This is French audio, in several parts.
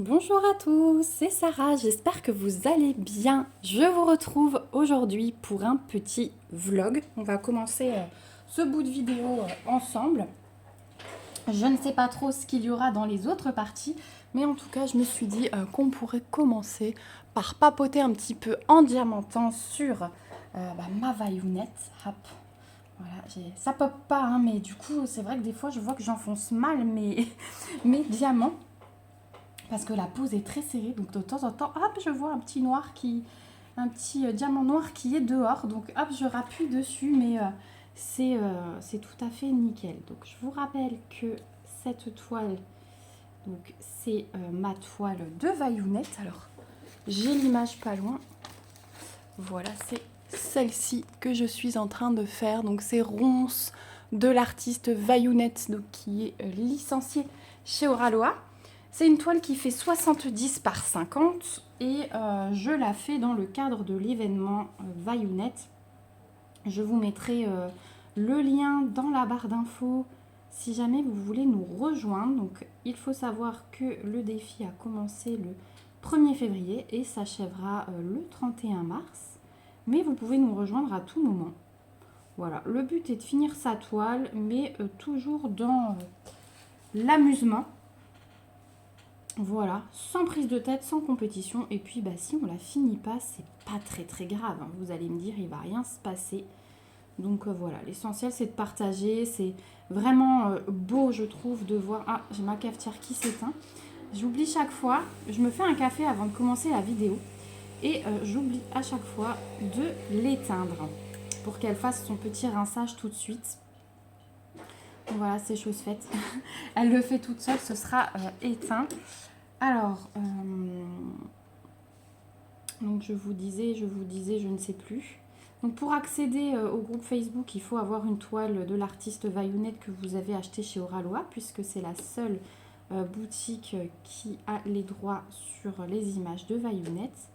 Bonjour à tous, c'est Sarah, j'espère que vous allez bien. Je vous retrouve aujourd'hui pour un petit vlog. On va commencer ce bout de vidéo ensemble. Je ne sais pas trop ce qu'il y aura dans les autres parties, mais en tout cas je me suis dit qu'on pourrait commencer par papoter un petit peu en diamantant sur ma vaillonnette. Hop. Voilà, ça pop pas, hein, mais du coup c'est vrai que des fois je vois que j'enfonce mal mes diamants. Parce que la pose est très serrée, donc de temps en temps, hop, je vois un petit diamant noir qui est dehors, donc hop, je rappuie dessus, mais c'est tout à fait nickel. Donc je vous rappelle que cette toile, donc c'est ma toile de Vaillounette. Alors j'ai l'image pas loin. Voilà, c'est celle-ci que je suis en train de faire. Donc c'est Ronce de l'artiste Vaillounette, donc qui est licenciée chez Oraloa. C'est une toile qui fait 70 par 50 et je la fais dans le cadre de l'événement Vaillounette. Je vous mettrai le lien dans la barre d'infos si jamais vous voulez nous rejoindre. Donc il faut savoir que le défi a commencé le 1er février et s'achèvera le 31 mars. Mais vous pouvez nous rejoindre à tout moment. Voilà, le but est de finir sa toile, mais toujours dans l'amusement. Voilà, sans prise de tête, sans compétition. Et puis, si on la finit pas, c'est pas très grave, hein. Vous allez me dire, il va rien se passer. Donc voilà, l'essentiel c'est de partager. C'est vraiment beau, je trouve, de voir. Ah, j'ai ma cafetière qui s'éteint. J'oublie chaque fois. Je me fais un café avant de commencer la vidéo. Et j'oublie à chaque fois de l'éteindre pour qu'elle fasse son petit rinçage tout de suite. Voilà, c'est chose faite. Elle le fait toute seule, ce sera éteint. Alors, donc je vous disais, je ne sais plus. Donc pour accéder au groupe Facebook, il faut avoir une toile de l'artiste Vaillounette que vous avez achetée chez Oraloa, puisque c'est la seule boutique qui a les droits sur les images de Vaillounette.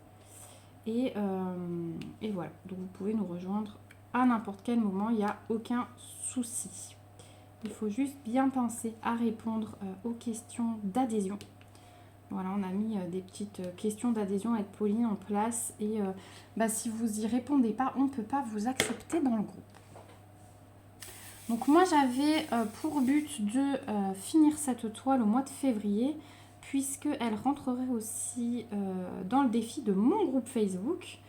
Et voilà, donc vous pouvez nous rejoindre à n'importe quel moment, il n'y a aucun souci. Il faut juste bien penser à répondre aux questions d'adhésion. Voilà, on a mis des petites questions d'adhésion avec Pauline en place. Et si vous y répondez pas, on ne peut pas vous accepter dans le groupe. Donc moi, j'avais pour but de finir cette toile au mois de février, puisqu'elle rentrerait aussi dans le défi de mon groupe Facebook,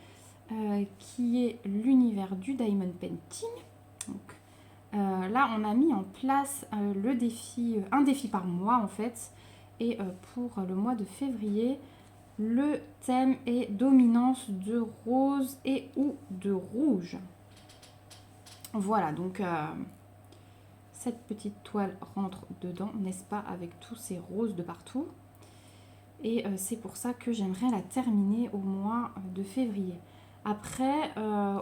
qui est l'univers du Diamond Painting. Donc, là, on a mis en place le défi, un défi par mois en fait. Et pour le mois de février, le thème est dominance de rose et ou de rouge. Voilà, donc cette petite toile rentre dedans, n'est-ce pas, avec tous ces roses de partout. Et c'est pour ça que j'aimerais la terminer au mois de février. Après,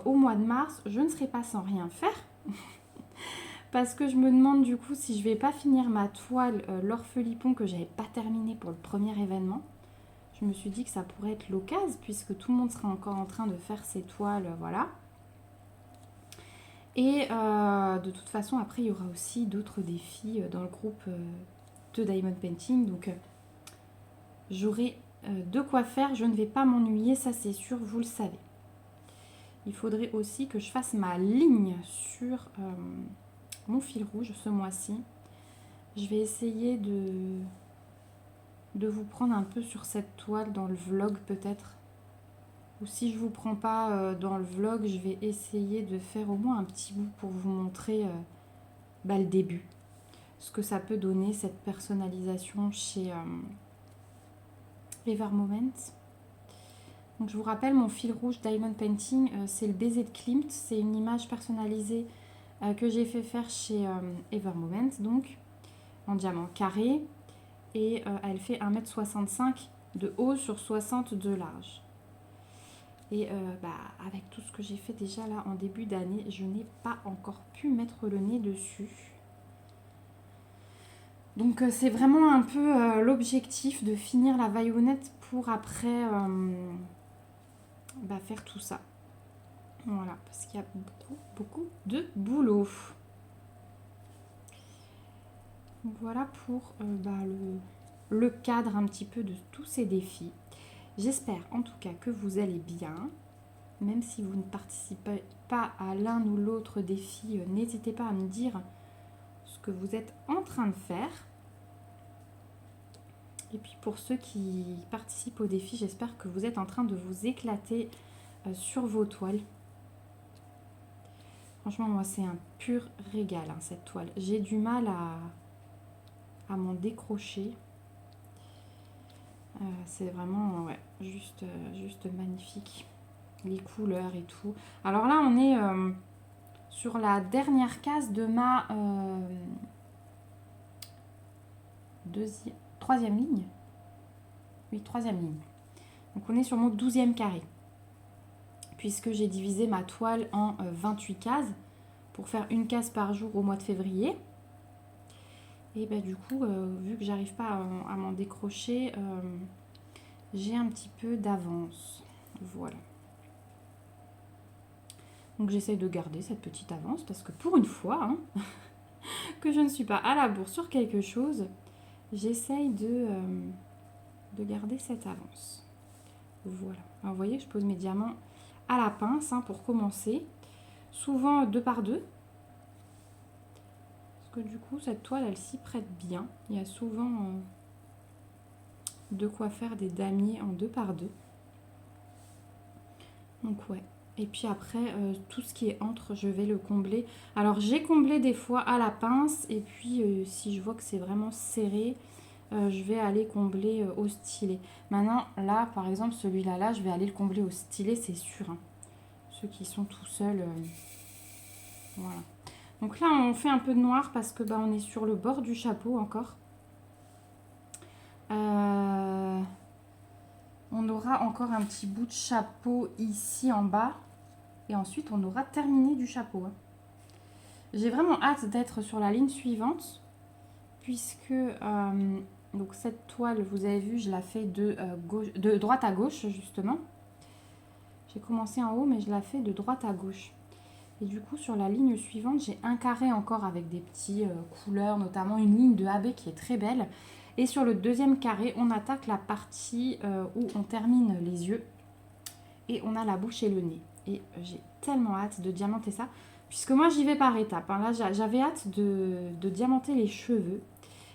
au mois de mars, je ne serai pas sans rien faire. Parce que je me demande du coup si je vais pas finir ma toile l'orphelipon que j'avais pas terminée pour le premier événement. Je me suis dit que ça pourrait être l'occasion puisque tout le monde sera encore en train de faire ses toiles, voilà. Et de toute façon après il y aura aussi d'autres défis dans le groupe de Diamond Painting. Donc j'aurai de quoi faire, je ne vais pas m'ennuyer, ça c'est sûr, vous le savez. Il faudrait aussi que je fasse ma ligne sur mon fil rouge ce mois-ci. Je vais essayer de vous prendre un peu sur cette toile dans le vlog peut-être. Ou si je ne vous prends pas dans le vlog, je vais essayer de faire au moins un petit bout pour vous montrer le début. Ce que ça peut donner cette personnalisation chez Ever Moment. Donc je vous rappelle, mon fil rouge Diamond Painting, c'est le baiser de Klimt. C'est une image personnalisée que j'ai fait faire chez Ever Moment, donc en diamant carré. Et elle fait 1,65 m de haut sur 60 de large. Et avec tout ce que j'ai fait déjà là en début d'année, je n'ai pas encore pu mettre le nez dessus. Donc c'est vraiment un peu l'objectif de finir la vaillonnette pour après faire tout ça. Voilà, parce qu'il y a beaucoup de boulot. Donc voilà pour le cadre un petit peu de tous ces défis. J'espère en tout cas que vous allez bien. Même si vous ne participez pas à l'un ou l'autre défi, n'hésitez pas à me dire ce que vous êtes en train de faire. Et puis pour ceux qui participent au défi, j'espère que vous êtes en train de vous éclater sur vos toiles. Franchement, moi, c'est un pur régal, hein, cette toile. J'ai du mal à m'en décrocher. C'est vraiment ouais, juste magnifique. Les couleurs et tout. Alors là, on est sur la dernière case de ma troisième ligne. Oui, troisième ligne. Donc on est sur mon 12e carré. Puisque j'ai divisé ma toile en 28 cases pour faire une case par jour au mois de février. Et bah, du coup, vu que j'arrive pas à m'en décrocher, j'ai un petit peu d'avance. Voilà. Donc j'essaye de garder cette petite avance parce que pour une fois, hein, que je ne suis pas à la bourre sur quelque chose, j'essaye de garder cette avance. Voilà. Alors, vous voyez, je pose mes diamants à la pince hein, pour commencer. Souvent 2 par 2. Parce que du coup, cette toile, elle s'y prête bien. Il y a souvent de quoi faire des damiers en 2 par 2. Donc ouais. Et puis après, tout ce qui est entre, je vais le combler. Alors j'ai comblé des fois à la pince. Et puis si je vois que c'est vraiment serré, je vais aller combler au stylet. Maintenant, là, par exemple, celui-là, là, je vais aller le combler au stylet, c'est sûr. Hein. Ceux qui sont tout seuls. Voilà. Donc là, on fait un peu de noir parce que bah, on est sur le bord du chapeau encore. On aura encore un petit bout de chapeau ici en bas. Et ensuite, on aura terminé du chapeau. Hein. J'ai vraiment hâte d'être sur la ligne suivante. Puisque donc cette toile, vous avez vu, je la fais de droite à gauche, justement. J'ai commencé en haut, mais je la fais de droite à gauche. Et du coup, sur la ligne suivante, j'ai un carré encore avec des petits couleurs, notamment une ligne de AB qui est très belle. Et sur le deuxième carré, on attaque la partie où on termine les yeux. Et on a la bouche et le nez. Et j'ai tellement hâte de diamanter ça. Puisque moi, j'y vais par étapes. Hein. Là, j'avais hâte de diamanter les cheveux.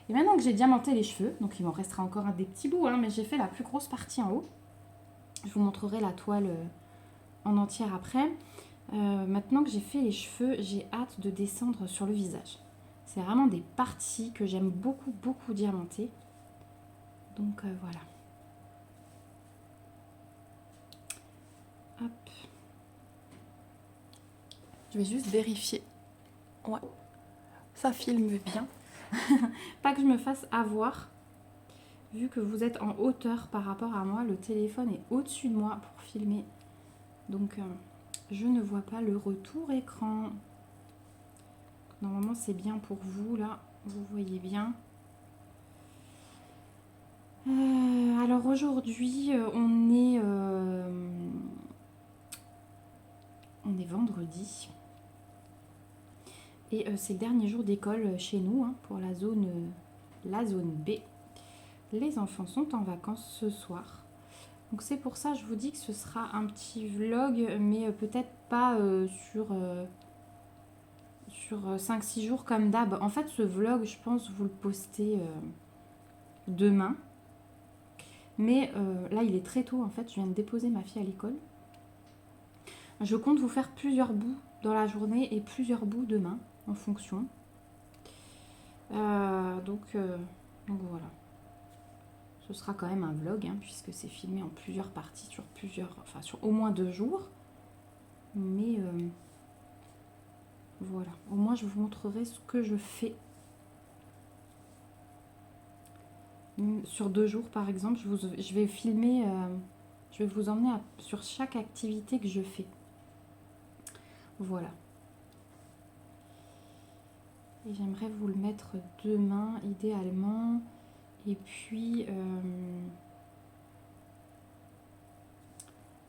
Et maintenant que j'ai diamanté les cheveux, donc il m'en restera encore des petits bouts, hein, mais j'ai fait la plus grosse partie en haut. Je vous montrerai la toile en entière après. Maintenant que j'ai fait les cheveux, j'ai hâte de descendre sur le visage. C'est vraiment des parties que j'aime beaucoup, beaucoup diamanter. Donc voilà. Hop. Je vais juste vérifier. Ouais, ça filme bien. Pas que je me fasse avoir. Vu que vous êtes en hauteur par rapport à moi, le téléphone est au-dessus de moi pour filmer. Donc je ne vois pas le retour écran. Normalement c'est bien pour vous là, vous voyez bien. Alors aujourd'hui on est vendredi. Et c'est le dernier jour d'école chez nous hein, pour la zone B. Les enfants sont en vacances ce soir. Donc c'est pour ça je vous dis que ce sera un petit vlog, mais peut-être pas sur 5-6 jours comme d'hab. En fait ce vlog je pense vous le postez demain. Mais là il est très tôt en fait, je viens de déposer ma fille à l'école. Je compte vous faire plusieurs bouts dans la journée et plusieurs bouts demain en fonction. Donc voilà. Ce sera quand même un vlog hein, puisque c'est filmé en plusieurs parties sur au moins 2 jours. Mais voilà, au moins je vous montrerai ce que je fais. Sur 2 jours par exemple, je vais filmer, je vais vous emmener sur chaque activité que je fais. Voilà. Et j'aimerais vous le mettre demain idéalement. Et puis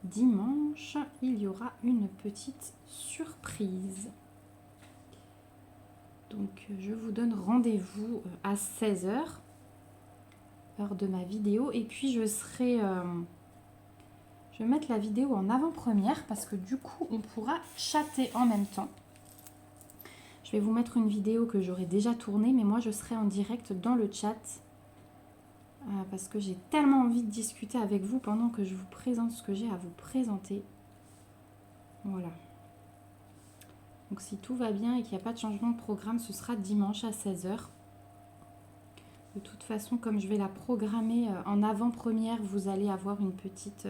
dimanche, il y aura une petite surprise. Donc je vous donne rendez-vous à 16 h. heure de ma vidéo. Et puis je vais mettre la vidéo en avant-première parce que du coup on pourra chatter en même temps. Je vais vous mettre une vidéo que j'aurai déjà tournée, mais moi je serai en direct dans le chat parce que j'ai tellement envie de discuter avec vous pendant que je vous présente ce que j'ai à vous présenter. Voilà. Donc si tout va bien et qu'il n'y a pas de changement de programme, ce sera dimanche à 16 h. De toute façon, comme je vais la programmer en avant-première, vous allez avoir une petite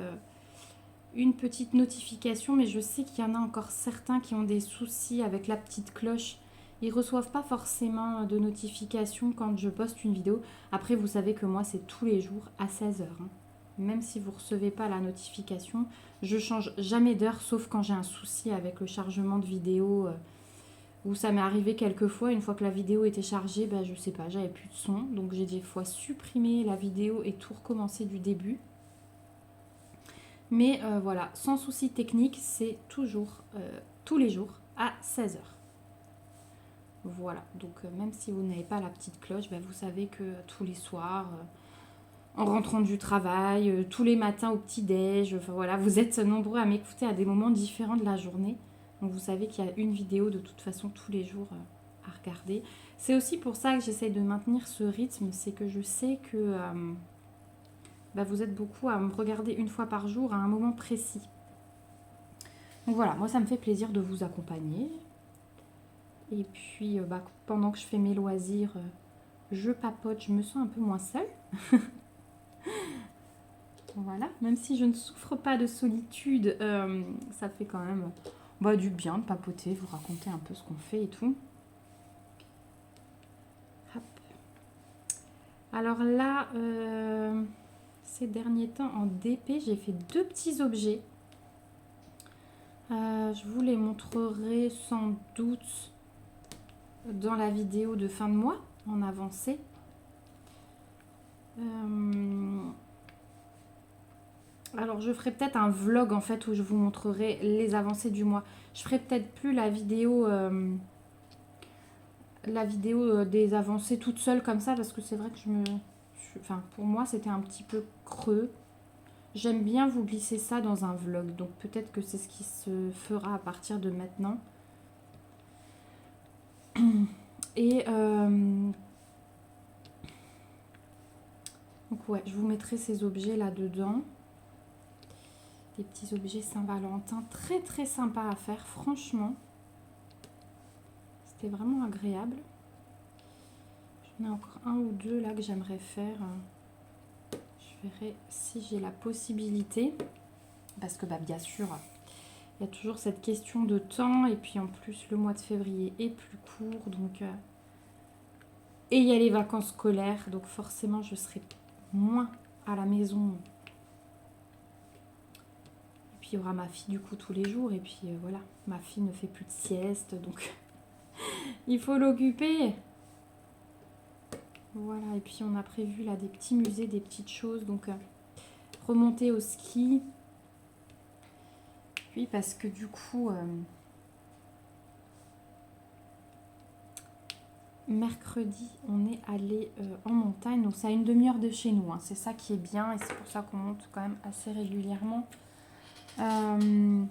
notification. Mais je sais qu'il y en a encore certains qui ont des soucis avec la petite cloche. Ils ne reçoivent pas forcément de notification quand je poste une vidéo. Après, vous savez que moi, c'est tous les jours à 16 h. Même si vous ne recevez pas la notification, je change jamais d'heure, sauf quand j'ai un souci avec le chargement de vidéo. Où ça m'est arrivé quelques fois, une fois que la vidéo était chargée, je sais pas, j'avais plus de son. Donc j'ai des fois supprimé la vidéo et tout recommencé du début. Mais voilà, sans souci technique, c'est toujours, tous les jours, à 16 h. Voilà, donc même si vous n'avez pas la petite cloche, vous savez que tous les soirs, en rentrant du travail, tous les matins au petit-déj, enfin voilà, vous êtes nombreux à m'écouter à des moments différents de la journée. Donc vous savez qu'il y a une vidéo de toute façon tous les jours à regarder. C'est aussi pour ça que j'essaye de maintenir ce rythme, c'est que je sais que vous êtes beaucoup à me regarder une fois par jour à un moment précis. Donc voilà, moi ça me fait plaisir de vous accompagner. Et puis pendant que je fais mes loisirs, je papote, je me sens un peu moins seule. Voilà, même si je ne souffre pas de solitude, ça fait quand même du bien de papoter, vous raconter un peu ce qu'on fait et tout. Hop. Alors là, ces derniers temps en DP, j'ai fait 2 petits objets. Je vous les montrerai sans doute dans la vidéo de fin de mois, en avancée. Alors je ferai peut-être un vlog en fait où je vous montrerai les avancées du mois. Je ferai peut-être plus la vidéo des avancées toute seule comme ça parce que c'est vrai que pour moi c'était un petit peu creux. J'aime bien vous glisser ça dans un vlog, donc peut-être que c'est ce qui se fera à partir de maintenant. Et donc ouais, je vous mettrai ces objets là-dedans. Des petits objets Saint-Valentin, très très sympa à faire, franchement. C'était vraiment agréable. J'en ai encore un ou deux là que j'aimerais faire. Je verrai si j'ai la possibilité. Parce que bien sûr, il y a toujours cette question de temps. Et puis en plus, le mois de février est plus court. Donc, et il y a les vacances scolaires. Donc forcément, je serai moins à la maison. Et puis il y aura ma fille du coup tous les jours. Et puis voilà, ma fille ne fait plus de sieste. Donc il faut l'occuper. Voilà, et puis on a prévu là des petits musées, des petites choses. Donc remonter au ski. Puis parce que du coup, mercredi, on est allé en montagne. Donc c'est à une demi-heure de chez nous. Hein. C'est ça qui est bien et c'est pour ça qu'on monte quand même assez régulièrement. On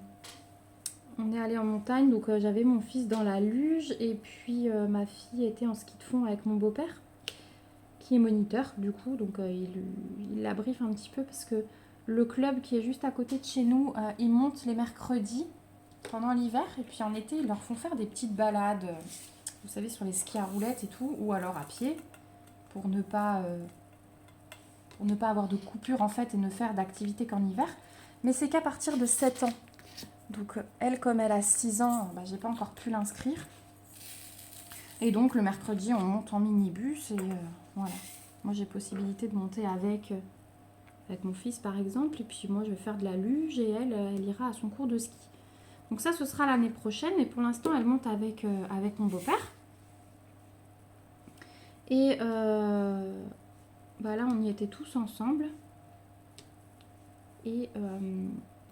est allé en montagne, donc j'avais mon fils dans la luge et puis ma fille était en ski de fond avec mon beau-père qui est moniteur du coup, donc il la briefe un petit peu parce que le club qui est juste à côté de chez nous, ils montent les mercredis pendant l'hiver et puis en été ils leur font faire des petites balades, vous savez, sur les skis à roulettes et tout, ou alors à pied pour ne pas avoir de coupure en fait et ne faire d'activité qu'en hiver, mais c'est qu'à partir de 7 ans. Donc elle, comme elle a 6 ans, j'ai pas encore pu l'inscrire. Et donc le mercredi, on monte en minibus et voilà. Moi j'ai possibilité de monter avec mon fils par exemple. Et puis moi je vais faire de la luge et elle ira à son cours de ski. Donc ça ce sera l'année prochaine. Mais pour l'instant elle monte avec mon beau-père. Et là on y était tous ensemble. Et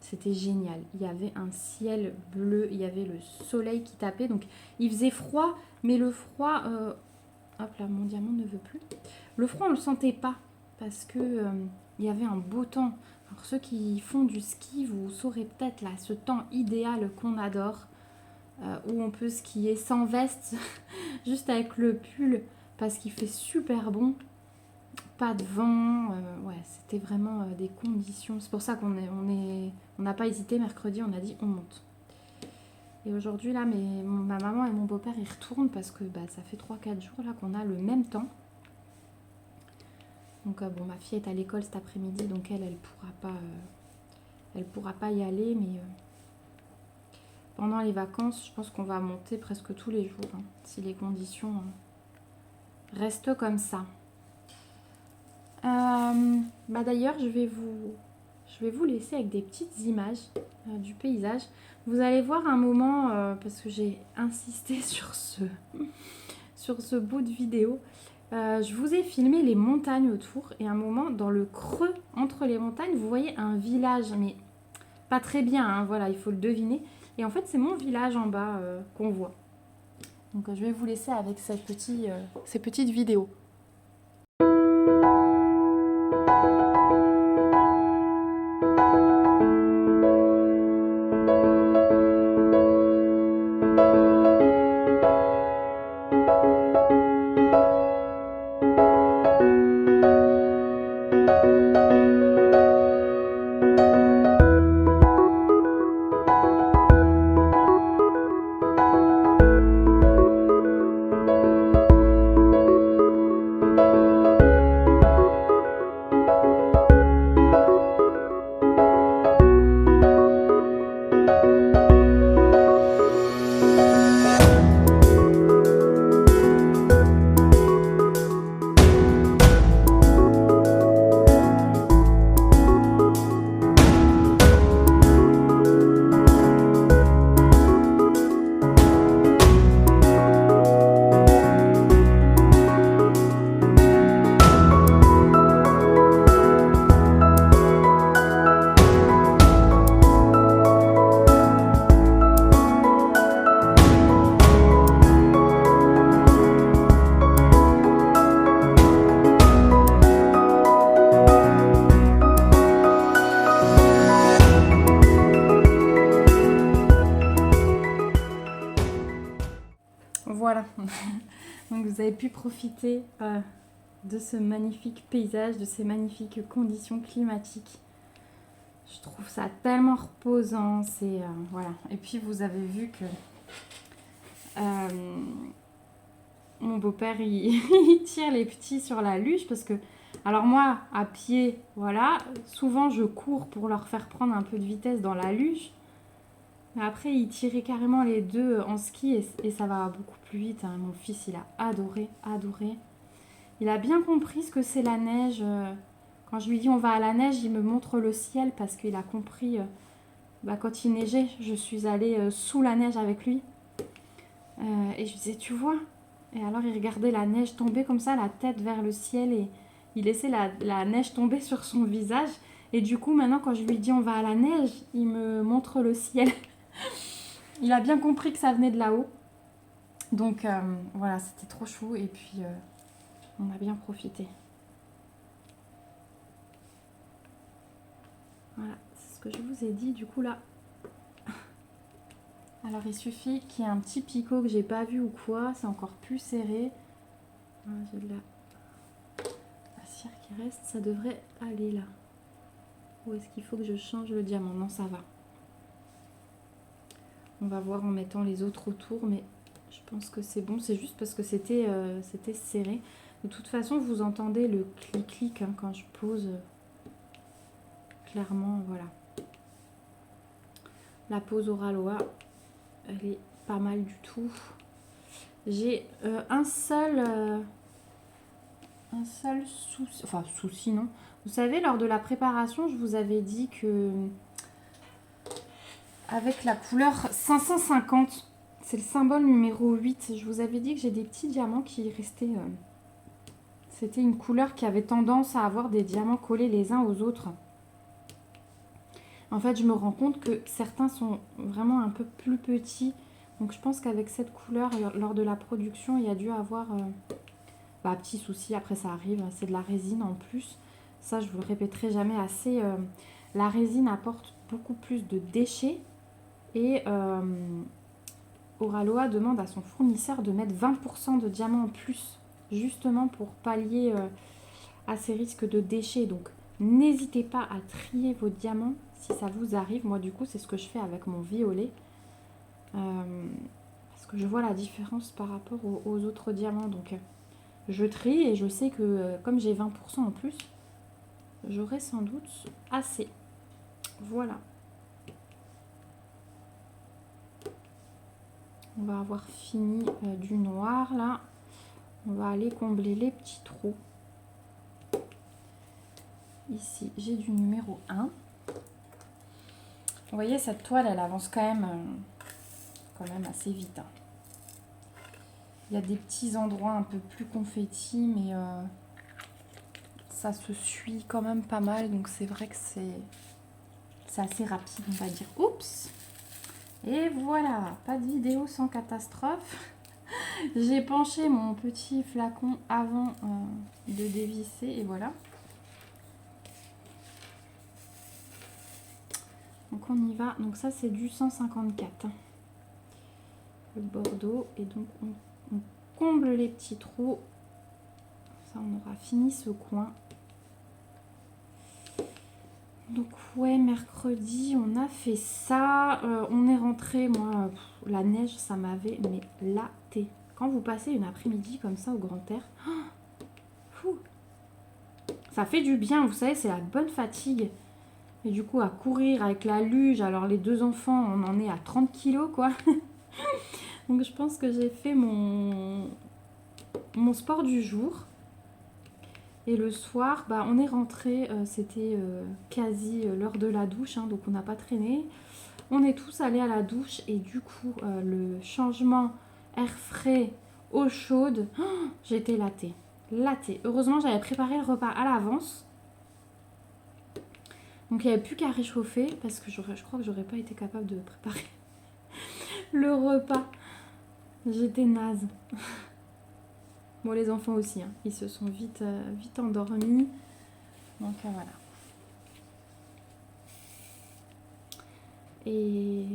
c'était génial. Il y avait un ciel bleu, il y avait le soleil qui tapait. Donc il faisait froid, mais le froid... hop là, mon diamant ne veut plus. Le froid, on ne le sentait pas. parce que il y avait un beau temps. Alors ceux qui font du ski, vous saurez peut-être là ce temps idéal qu'on adore, où on peut skier sans veste, juste avec le pull, parce qu'il fait super bon. Pas de vent, ouais, c'était vraiment des conditions. C'est pour ça qu'on n'a pas hésité mercredi, on a dit on monte. Et aujourd'hui là, ma maman et mon beau-père ils retournent parce que ça fait 3-4 jours là qu'on a le même temps. Donc bon, ma fille est à l'école cet après-midi, donc elle pourra pas y aller, mais pendant les vacances, je pense qu'on va monter presque tous les jours, hein, si les conditions restent comme ça. D'ailleurs, je vais vous laisser avec des petites images du paysage. Vous allez voir un moment, parce que j'ai insisté sur ce bout de vidéo. Je vous ai filmé les montagnes autour et un moment, dans le creux entre les montagnes, vous voyez un village, mais pas très bien, hein, voilà, il faut le deviner. Et en fait, c'est mon village en bas qu'on voit. Donc, je vais vous laisser avec ces petites vidéos. Voilà, donc vous avez pu profiter de ce magnifique paysage, de ces magnifiques conditions climatiques. Je trouve ça tellement reposant, voilà. Et puis vous avez vu que mon beau-père il tire les petits sur la luge parce que, alors moi à pied, voilà, souvent je cours pour leur faire prendre un peu de vitesse dans la luge. Mais après, il tirait carrément les deux en ski et ça va beaucoup plus vite, hein. Mon fils, il a adoré. Il a bien compris ce que c'est la neige. Quand je lui dis on va à la neige, il me montre le ciel parce qu'il a compris. Quand il neigeait, je suis allée sous la neige avec lui. Et je disais, tu vois? Et alors, il regardait la neige tomber comme ça, la tête vers le ciel et il laissait la neige tomber sur son visage. Et du coup, maintenant, quand je lui dis on va à la neige, il me montre le ciel. Il a bien compris que ça venait de là-haut. Donc voilà, c'était trop chou et puis on a bien profité. Voilà, c'est ce que je vous ai dit du coup là. Alors il suffit qu'il y ait un petit picot que j'ai pas vu ou quoi, c'est encore plus serré. Voilà, j'ai de la cire qui reste, ça devrait aller là. Ou est-ce qu'il faut que je change le diamant? Non, ça va. On va voir en mettant les autres autour, mais je pense que c'est bon. C'est juste parce que c'était serré. De toute façon, vous entendez le clic-clic hein, quand je pose. Clairement, voilà. La pose Oraloa, elle est pas mal du tout. J'ai un seul souci, enfin souci non. Vous savez, lors de la préparation, je vous avais dit que avec la couleur 550, c'est le symbole numéro 8. Je vous avais dit que j'ai des petits diamants qui restaient. C'était une couleur qui avait tendance à avoir des diamants collés les uns aux autres. En fait, je me rends compte que certains sont vraiment un peu plus petits. Donc, je pense qu'avec cette couleur, lors de la production, il y a dû avoir petit souci. Après, ça arrive. C'est de la résine en plus. Ça, je vous le répéterai jamais assez. La résine apporte beaucoup plus de déchets. Et Oraloa demande à son fournisseur de mettre 20% de diamants en plus, justement pour pallier à ces risques de déchets. Donc, n'hésitez pas à trier vos diamants si ça vous arrive. Moi, du coup, c'est ce que je fais avec mon violet. Parce que je vois la différence par rapport aux autres diamants. Donc, je trie et je sais que comme j'ai 20% en plus, j'aurai sans doute assez. Voilà. On va avoir fini du noir là. On va aller combler les petits trous. Ici, j'ai du numéro 1. Vous voyez, cette toile, elle avance quand même assez vite. Hein. Il y a des petits endroits un peu plus confettis, mais ça se suit quand même pas mal. Donc c'est vrai que c'est assez rapide, on va dire. Oups! Et voilà, pas de vidéo sans catastrophe. J'ai penché mon petit flacon avant de dévisser et voilà. Donc on y va. Donc ça c'est du 154. Le Bordeaux. Et donc on comble les petits trous. Ça on aura fini ce coin. Donc ouais, mercredi on a fait ça. On est rentré, moi, la neige ça m'avait laté. Quand vous passez une après-midi comme ça au grand air, ça fait du bien, vous savez, c'est la bonne fatigue. Et du coup, à courir avec la luge, alors les deux enfants, on en est à 30 kilos, quoi. Donc je pense que j'ai fait mon sport du jour. Et le soir, bah, on est rentré, c'était quasi l'heure de la douche, hein, donc on n'a pas traîné. On est tous allés à la douche et du coup, le changement air frais, eau chaude, j'étais latée. Heureusement, j'avais préparé le repas à l'avance. Donc il n'y avait plus qu'à réchauffer parce que je crois que j'aurais pas été capable de préparer le repas. J'étais naze. Bon, les enfants aussi, hein. Ils se sont vite endormis. Donc voilà. Et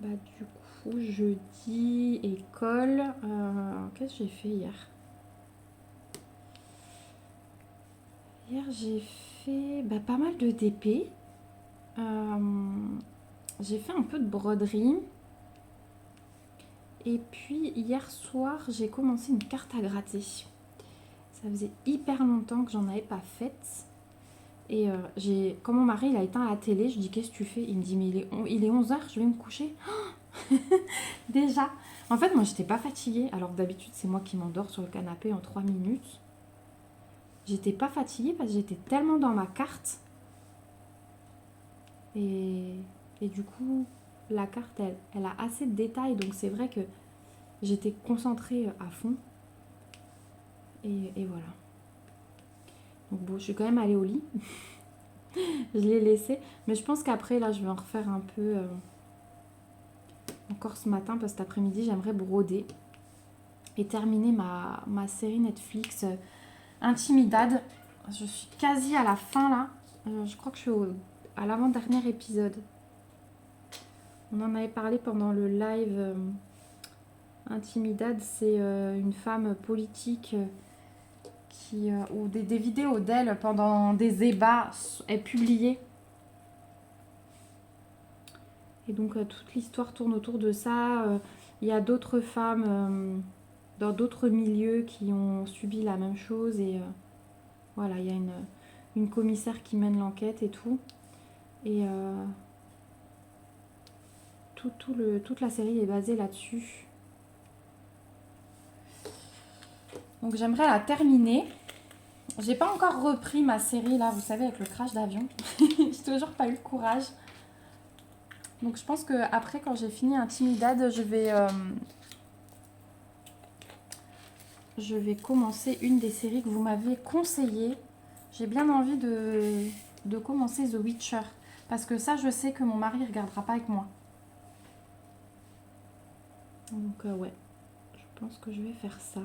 bah du coup, jeudi, école. Qu'est-ce que j'ai fait hier? Hier, j'ai fait pas mal de DP. J'ai fait un peu de broderie. Et puis hier soir, j'ai commencé une carte à gratter. Ça faisait hyper longtemps que j'en avais pas faite. Et quand mon mari il a éteint la télé, je dis qu'est-ce que tu fais? Il me dit mais il est 11h, je vais me coucher. Déjà. En fait, moi j'étais pas fatiguée. Alors que d'habitude c'est moi qui m'endors sur le canapé en 3 minutes. J'étais pas fatiguée parce que j'étais tellement dans ma carte. Et du coup, la carte elle a assez de détails. Donc c'est vrai que j'étais concentrée à fond. Et voilà. Donc bon, je suis quand même allée au lit. Je l'ai laissé. Mais je pense qu'après, là, je vais en refaire un peu encore ce matin. Parce que cet après-midi, j'aimerais broder. Et terminer ma série Netflix Intimidad. Je suis quasi à la fin, là. Je crois que je suis à l'avant-dernier épisode. On en avait parlé pendant le live. Intimidad, c'est une femme politique... ou des vidéos d'elle pendant des ébats est publiée. Et donc toute l'histoire tourne autour de ça. Il y a d'autres femmes dans d'autres milieux qui ont subi la même chose. Et voilà, il y a une commissaire qui mène l'enquête et tout. Et toute la série est basée là-dessus. Donc j'aimerais la terminer. J'ai pas encore repris ma série là, vous savez, avec le crash d'avion. J'ai toujours pas eu le courage. Donc je pense que après, quand j'ai fini Intimidad, je vais commencer une des séries que vous m'avez conseillées. J'ai bien envie de commencer The Witcher. Parce que ça, je sais que mon mari ne regardera pas avec moi. Donc ouais, je pense que je vais faire ça.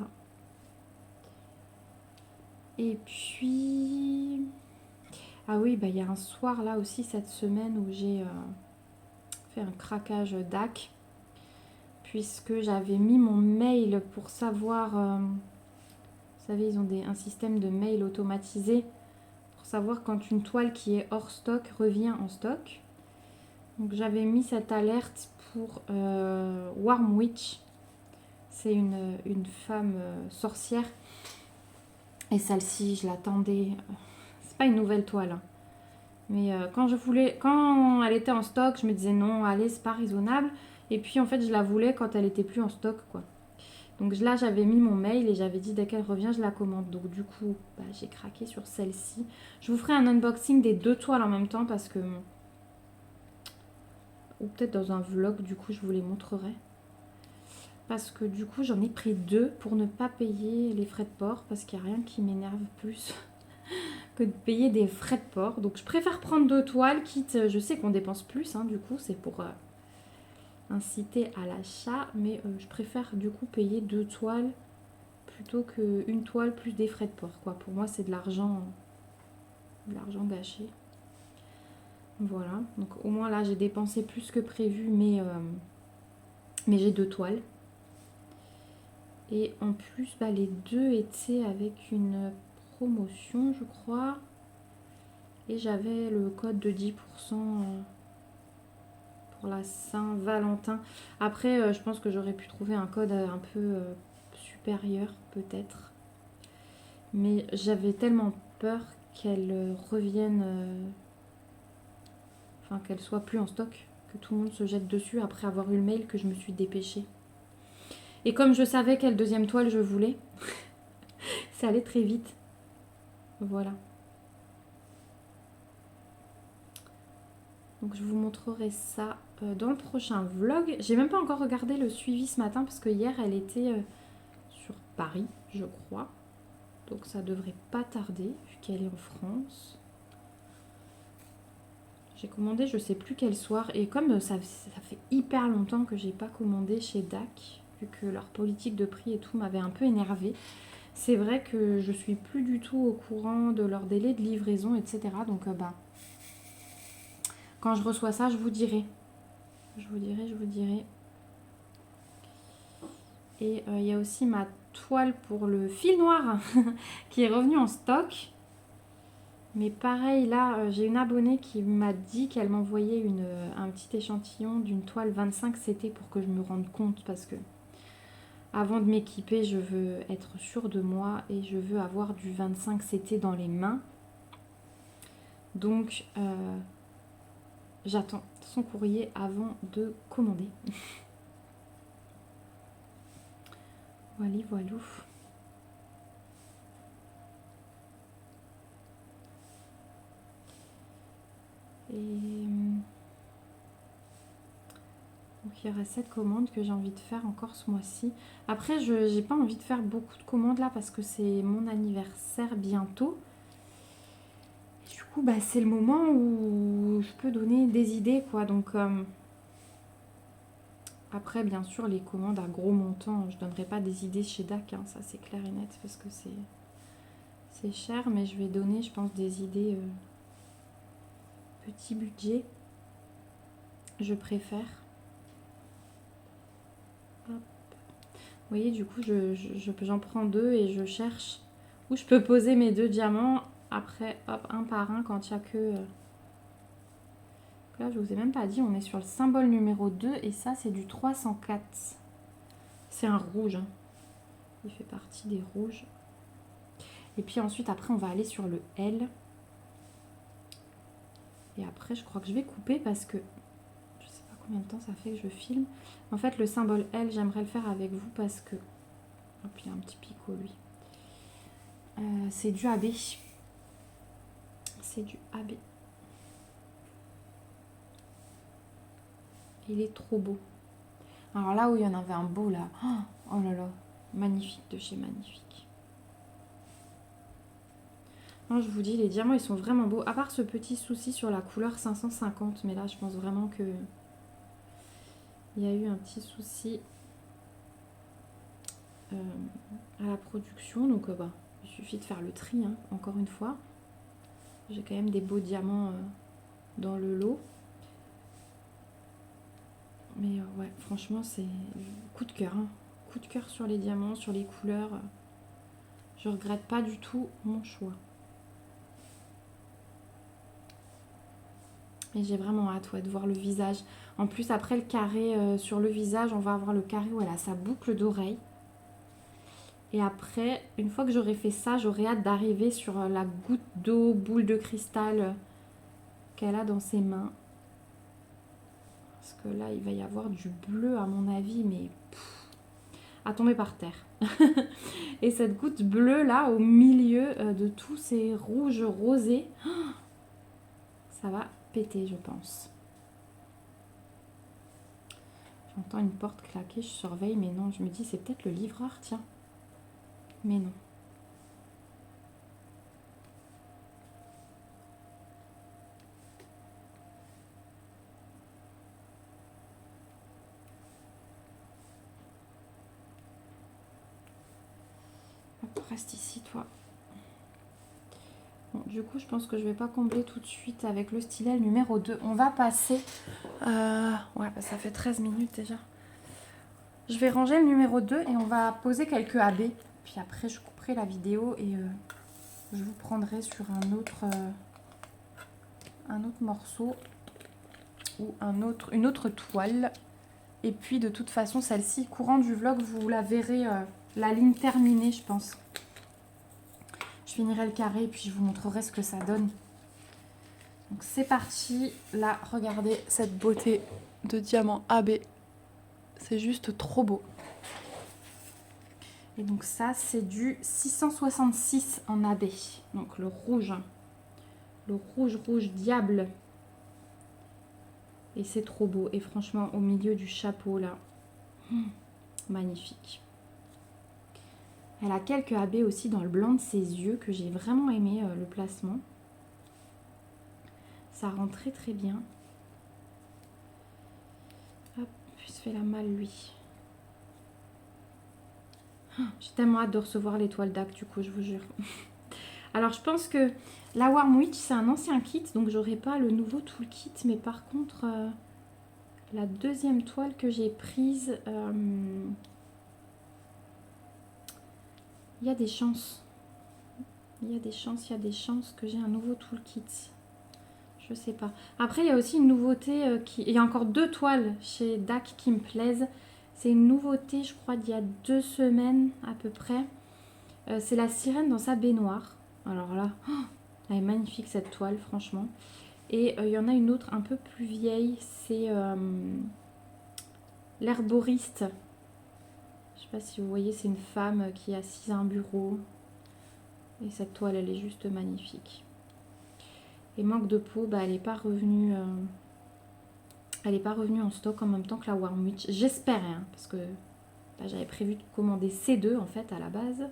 Et puis... Ah oui, bah il y a un soir là aussi cette semaine où j'ai fait un craquage DAC. Puisque j'avais mis mon mail pour savoir... vous savez, ils ont un système de mail automatisé pour savoir quand une toile qui est hors stock revient en stock. Donc j'avais mis cette alerte pour Warm Witch. C'est une femme sorcière. Et celle-ci, je l'attendais. C'est pas une nouvelle toile. Hein. Mais quand elle était en stock, je me disais non, allez, c'est pas raisonnable. Et puis en fait, je la voulais quand elle était plus en stock, quoi. Donc là, j'avais mis mon mail et j'avais dit dès qu'elle revient, je la commande. Donc du coup, bah, j'ai craqué sur celle-ci. Je vous ferai un unboxing des 2 toiles en même temps parce que... Ou peut-être dans un vlog, du coup, je vous les montrerai. Parce que du coup, j'en ai pris 2 pour ne pas payer les frais de port. Parce qu'il n'y a rien qui m'énerve plus que de payer des frais de port. Donc je préfère prendre 2 toiles, quitte... Je sais qu'on dépense plus, hein, du coup, c'est pour... inciter à l'achat, mais je préfère du coup payer 2 toiles plutôt qu'une toile plus des frais de port, quoi. Pour moi, c'est de l'argent gâché. Voilà, donc au moins là, j'ai dépensé plus que prévu, mais j'ai 2 toiles. Et en plus, bah, les 2 étaient avec une promotion, je crois. Et j'avais le code de 10% pour la Saint-Valentin. Après, je pense que j'aurais pu trouver un code un peu supérieur, peut-être. Mais j'avais tellement peur qu'elle revienne, enfin qu'elle soit plus en stock, que tout le monde se jette dessus après avoir eu le mail, que je me suis dépêchée. Et comme je savais quelle deuxième toile je voulais, ça allait très vite. Voilà. Donc je vous montrerai ça dans le prochain vlog. J'ai même pas encore regardé le suivi ce matin parce que hier elle était sur Paris, je crois. Donc ça devrait pas tarder vu qu'elle est en France. J'ai commandé je sais plus quel soir et comme ça fait hyper longtemps que j'ai pas commandé chez DAC, vu que leur politique de prix et tout m'avait un peu énervée. C'est vrai que je suis plus du tout au courant de leur délai de livraison, etc. Donc bah quand je reçois ça, je vous dirai. Je vous dirai. Et il y a aussi ma toile pour le fil noir qui est revenu en stock. Mais pareil, là, j'ai une abonnée qui m'a dit qu'elle m'envoyait un petit échantillon d'une toile 25 CT pour que je me rende compte parce que avant de m'équiper, je veux être sûre de moi et je veux avoir du 25 CT dans les mains. Donc, j'attends son courrier avant de commander. Voilà, voilà. Et donc il y aura cette commande que j'ai envie de faire encore ce mois-ci. Après, je n'ai pas envie de faire beaucoup de commandes là parce que c'est mon anniversaire bientôt. Et du coup, bah, c'est le moment où je peux donner des idées, quoi. Donc, après, bien sûr, les commandes à gros montant, je ne donnerai pas des idées chez DAC, hein, ça c'est clair et net parce que c'est cher, mais je vais donner, je pense, des idées petit budget. Je préfère. Hop. Vous voyez, du coup, j'en prends 2 et je cherche où je peux poser mes 2 diamants. Après, hop, un par un quand il n'y a que... Là, je vous ai même pas dit, on est sur le symbole numéro 2 et ça, c'est du 304. C'est un rouge. Hein. Il fait partie des rouges. Et puis ensuite, après, on va aller sur le L. Et après, je crois que je vais couper parce que je sais pas combien de temps ça fait que je filme. En fait, le symbole L, j'aimerais le faire avec vous parce que... Hop, il y a un petit picot, lui. C'est du AB. C'est du AB. Il est trop beau. Alors là où il y en avait un beau, là. Oh là là. Magnifique de chez Magnifique. Non, je vous dis, les diamants, ils sont vraiment beaux. À part ce petit souci sur la couleur 550. Mais là, je pense vraiment que... Il y a eu un petit souci à la production. Donc, bah, il suffit de faire le tri, hein, encore une fois. J'ai quand même des beaux diamants dans le lot. Mais ouais, franchement, c'est coup de cœur. Hein. Coup de cœur sur les diamants, sur les couleurs. Je regrette pas du tout mon choix. Et j'ai vraiment hâte de voir le visage. En plus, après le carré sur le visage, on va avoir le carré où elle a sa boucle d'oreille. Et après, une fois que j'aurai fait ça, j'aurai hâte d'arriver sur la goutte d'eau, boule de cristal qu'elle a dans ses mains. Parce que là, il va y avoir du bleu à mon avis, mais à tomber par terre. Et cette goutte bleue là, au milieu de tous ces rouges rosés, ça va péter, je pense. J'entends une porte claquer, je surveille, mais non, je me dis c'est peut-être le livreur, tiens. Mais non. Hop, reste ici, toi. Bon, du coup, je pense que je vais pas combler tout de suite avec le stylet numéro 2. On va passer... ouais, bah, ça fait 13 minutes déjà. Je vais ranger le numéro 2 et on va poser quelques AB. Puis après, je couperai la vidéo et je vous prendrai sur un autre morceau ou une autre toile. Et puis, de toute façon, celle-ci, courant du vlog, vous la verrez, la ligne terminée, je pense. Je finirai le carré et puis je vous montrerai ce que ça donne. Donc c'est parti. Là, regardez cette beauté de diamant AB. C'est juste trop beau. Et donc ça, c'est du 666 en AB. Donc le rouge. Le rouge diable. Et c'est trop beau. Et franchement, au milieu du chapeau, là. Magnifique. Elle a quelques AB aussi dans le blanc de ses yeux que j'ai vraiment aimé le placement. Ça rend très très bien. Hop, il se fait la malle lui. J'ai tellement hâte de recevoir l'étoile d'Ac du coup, je vous jure. Alors je pense que la Warm Witch c'est un ancien kit, donc j'aurai pas le nouveau toolkit, mais par contre la deuxième toile que j'ai prise, il y a des chances. Il y a des chances que j'ai un nouveau toolkit. Je sais pas. Après, il y a aussi une nouveauté il y a encore 2 toiles chez DAC qui me plaisent. C'est une nouveauté, je crois, d'il y a 2 semaines à peu près. C'est la sirène dans sa baignoire. Alors là, elle est magnifique cette toile, franchement. Et il y en a une autre un peu plus vieille. C'est l'herboriste. Je sais pas si vous voyez, c'est une femme qui est assise à un bureau. Et cette toile, elle est juste magnifique. Et manque de peau, bah, elle n'est pas revenue. Elle n'est pas revenue en stock en même temps que la Warm Witch. J'espérais, hein, parce que bah, j'avais prévu de commander ces deux en fait à la base.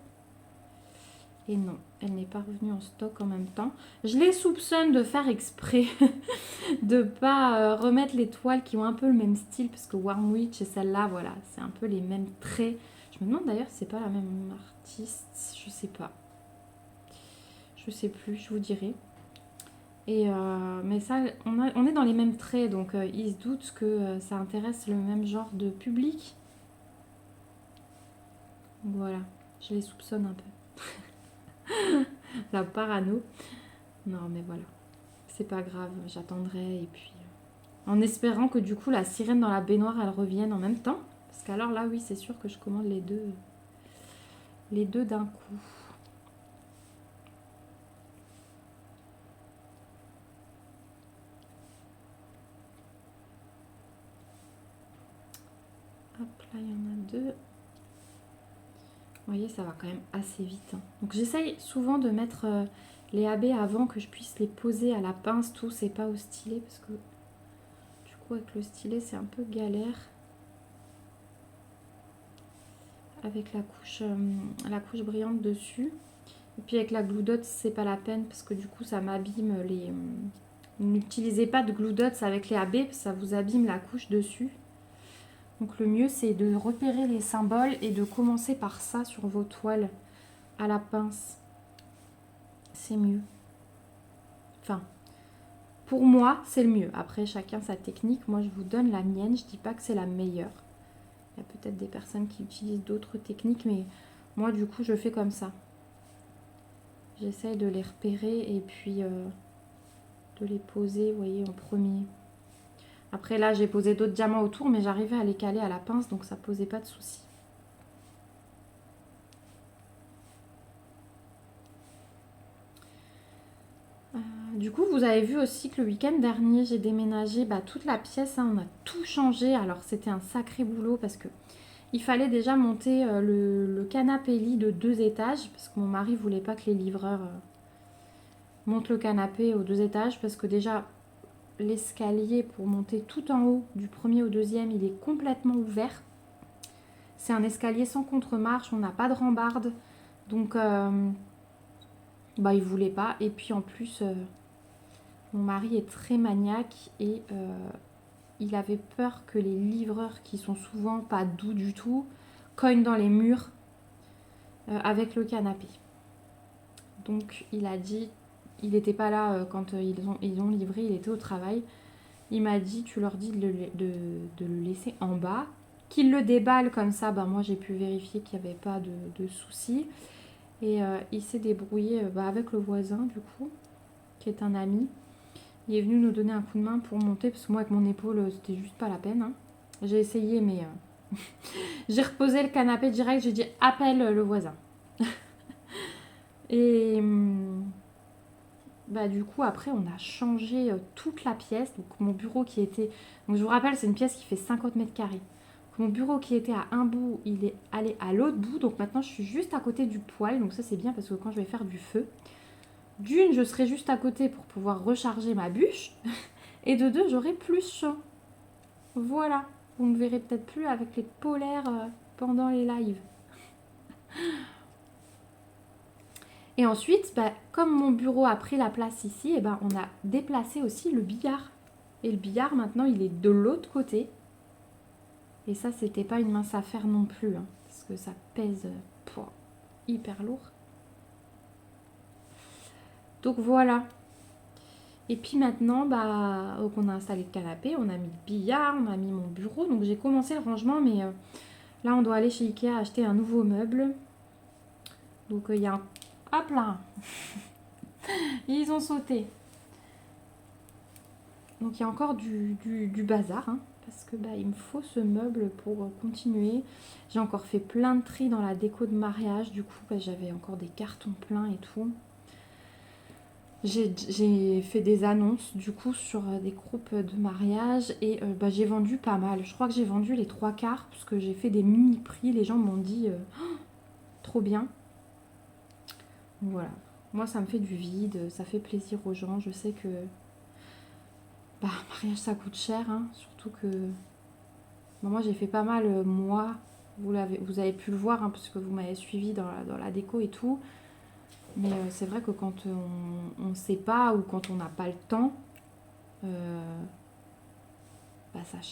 Et non, elle n'est pas revenue en stock en même temps. Je les soupçonne de faire exprès de ne pas remettre les toiles qui ont un peu le même style. Parce que Warm Witch et celle-là, voilà, c'est un peu les mêmes traits. Je me demande d'ailleurs si c'est pas la même artiste. Je sais pas. Je sais plus, je vous dirai. Et mais ça, on est dans les mêmes traits, donc ils se doutent que ça intéresse le même genre de public. Voilà, je les soupçonne un peu. La parano. Non, mais voilà, c'est pas grave, j'attendrai. Et puis, en espérant que du coup, la sirène dans la baignoire, elle revienne en même temps. Parce qu'alors là, oui, c'est sûr que je commande les deux d'un coup. Hop, là, il y en a 2. Vous voyez, ça va quand même assez vite. Hein. Donc j'essaye souvent de mettre les AB avant que je puisse les poser à la pince, tout, c'est pas au stylet, parce que du coup avec le stylet c'est un peu galère. Avec la couche brillante dessus. Et puis avec la glue dot, c'est pas la peine, parce que du coup ça m'abîme les... N'utilisez pas de glue dots avec les AB, parce que ça vous abîme la couche dessus. Donc le mieux c'est de repérer les symboles et de commencer par ça sur vos toiles à la pince. C'est mieux. Enfin, pour moi, c'est le mieux. Après, chacun sa technique. Moi, je vous donne la mienne. Je dis pas que c'est la meilleure. Il y a peut-être des personnes qui utilisent d'autres techniques, mais moi, du coup, je fais comme ça. J'essaye de les repérer et puis de les poser, vous voyez, en premier. Après, là, j'ai posé d'autres diamants autour, mais j'arrivais à les caler à la pince, donc ça posait pas de soucis. Du coup, vous avez vu aussi que le week-end dernier, j'ai déménagé toute la pièce. Hein, on a tout changé. Alors, c'était un sacré boulot parce que il fallait déjà monter le canapé lit de 2 étages parce que mon mari voulait pas que les livreurs montent le canapé aux 2 étages parce que déjà, l'escalier pour monter tout en haut du premier au deuxième, il est complètement ouvert. C'est un escalier sans contre-marche, on n'a pas de rambarde. Donc, il voulait pas. Et puis en plus, mon mari est très maniaque et il avait peur que les livreurs, qui sont souvent pas doux du tout, cognent dans les murs avec le canapé. Donc il a dit, il n'était pas là quand ils ont livré, il était au travail. Il m'a dit, tu leur dis de le laisser en bas, qu'ils le déballent comme ça. Moi j'ai pu vérifier qu'il n'y avait pas de soucis. Et il s'est débrouillé avec le voisin du coup, qui est un ami. Il est venu nous donner un coup de main pour monter, parce que moi avec mon épaule, c'était juste pas la peine. Hein. J'ai essayé, mais j'ai reposé le canapé direct, j'ai dit appelle le voisin. Et du coup, après, on a changé toute la pièce. Donc mon bureau qui était... Donc je vous rappelle, c'est une pièce qui fait 50 mètres carrés. Mon bureau qui était à un bout, il est allé à l'autre bout. Donc maintenant, je suis juste à côté du poêle. Donc ça, c'est bien parce que quand je vais faire du feu, d'une, je serai juste à côté pour pouvoir recharger ma bûche. Et de deux, j'aurai plus chaud. Voilà. Vous me verrez peut-être plus avec les polaires pendant les lives. Et ensuite, comme mon bureau a pris la place ici, on a déplacé aussi le billard. Et le billard, maintenant, il est de l'autre côté. Et ça, c'était pas une mince affaire non plus. Hein, parce que ça pèse hyper lourd. Donc voilà. Et puis maintenant, on a installé le canapé, on a mis le billard, on a mis mon bureau. Donc j'ai commencé le rangement, mais là, on doit aller chez Ikea acheter un nouveau meuble. Donc il y a un... Hop là. Ils ont sauté. Donc il y a encore du bazar, hein, parce que il me faut ce meuble pour continuer. J'ai encore fait plein de tri dans la déco de mariage, du coup, j'avais encore des cartons pleins et tout. J'ai fait des annonces, du coup, sur des groupes de mariage et j'ai vendu pas mal. Je crois que j'ai vendu les 3/4, parce que j'ai fait des mini-prix. Les gens m'ont dit oh, trop bien. Voilà. Moi, ça me fait du vide, ça fait plaisir aux gens. Je sais que mariage, ça coûte cher, hein, surtout que moi, j'ai fait pas mal, moi. Vous avez pu le voir, hein, puisque vous m'avez suivi dans la déco et tout. Mais c'est vrai que quand on ne sait pas ou quand on n'a pas le temps,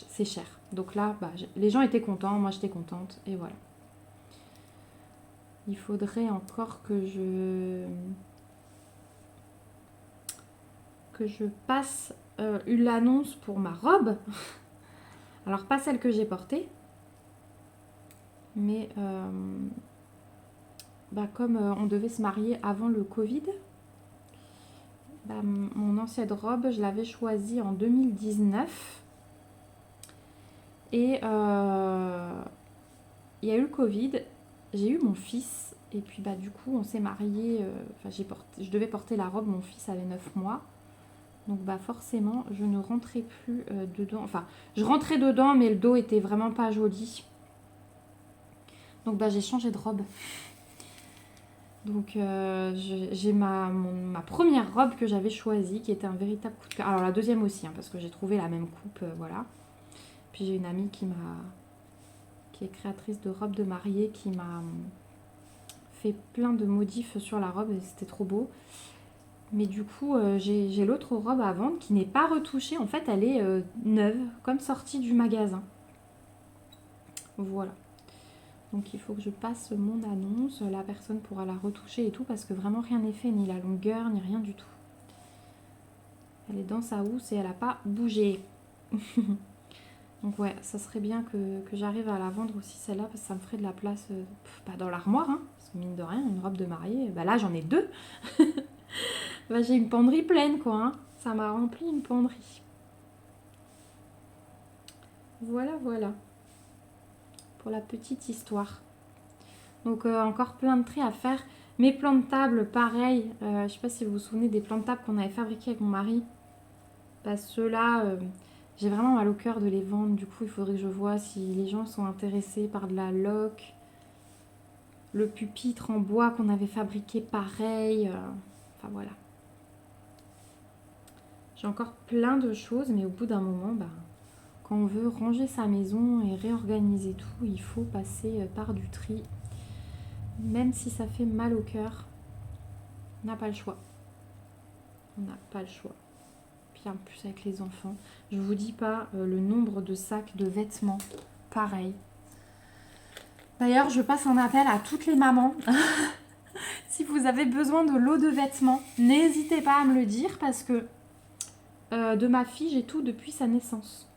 c'est cher. Donc là, les gens étaient contents, moi j'étais contente et voilà. Il faudrait encore que je passe l'annonce pour ma robe. Alors pas celle que j'ai portée, mais comme on devait se marier avant le Covid, mon ancienne robe, je l'avais choisie en 2019. Et il y a eu le Covid, j'ai eu mon fils. Et puis du coup, on s'est mariés. Je devais porter la robe, mon fils avait 9 mois. Donc forcément, je ne rentrais plus dedans. Enfin, je rentrais dedans, mais le dos était vraiment pas joli. Donc j'ai changé de robe. Donc j'ai ma première robe que j'avais choisie, qui était un véritable coup de cœur. Alors la deuxième aussi, hein, parce que j'ai trouvé la même coupe, voilà. Puis j'ai une amie qui est créatrice de robes de mariée, qui m'a fait plein de modifs sur la robe et c'était trop beau. Mais du coup, j'ai l'autre robe à vendre qui n'est pas retouchée. En fait, elle est neuve, comme sortie du magasin. Voilà. Donc il faut que je passe mon annonce. La personne pourra la retoucher et tout, parce que vraiment rien n'est fait, ni la longueur, ni rien du tout. Elle est dans sa housse et elle n'a pas bougé. Donc ouais, ça serait bien que j'arrive à la vendre aussi celle-là parce que ça me ferait de la place bah, dans l'armoire. Hein, parce que mine de rien, une robe de mariée, bah là j'en ai 2. Bah, j'ai une penderie pleine quoi. Hein. Ça m'a rempli une penderie. Voilà, voilà. Pour la petite histoire. Donc encore plein de tri à faire. Mes plans de table, pareil. Je sais pas si vous vous souvenez des plans de table qu'on avait fabriqués avec mon mari. Bah, ceux-là, j'ai vraiment mal au cœur de les vendre. Du coup, il faudrait que je vois si les gens sont intéressés par de la loc. Le pupitre en bois qu'on avait fabriqué pareil. Enfin voilà. J'ai encore plein de choses, mais au bout d'un moment, bah, quand on veut ranger sa maison et réorganiser tout, il faut passer par du tri. Même si ça fait mal au cœur, on n'a pas le choix. On n'a pas le choix. Puis en plus avec les enfants, je vous dis pas le nombre de sacs de vêtements. Pareil. D'ailleurs, je passe un appel à toutes les mamans. Si vous avez besoin de lot de vêtements, n'hésitez pas à me le dire parce que de ma fille, j'ai tout depuis sa naissance.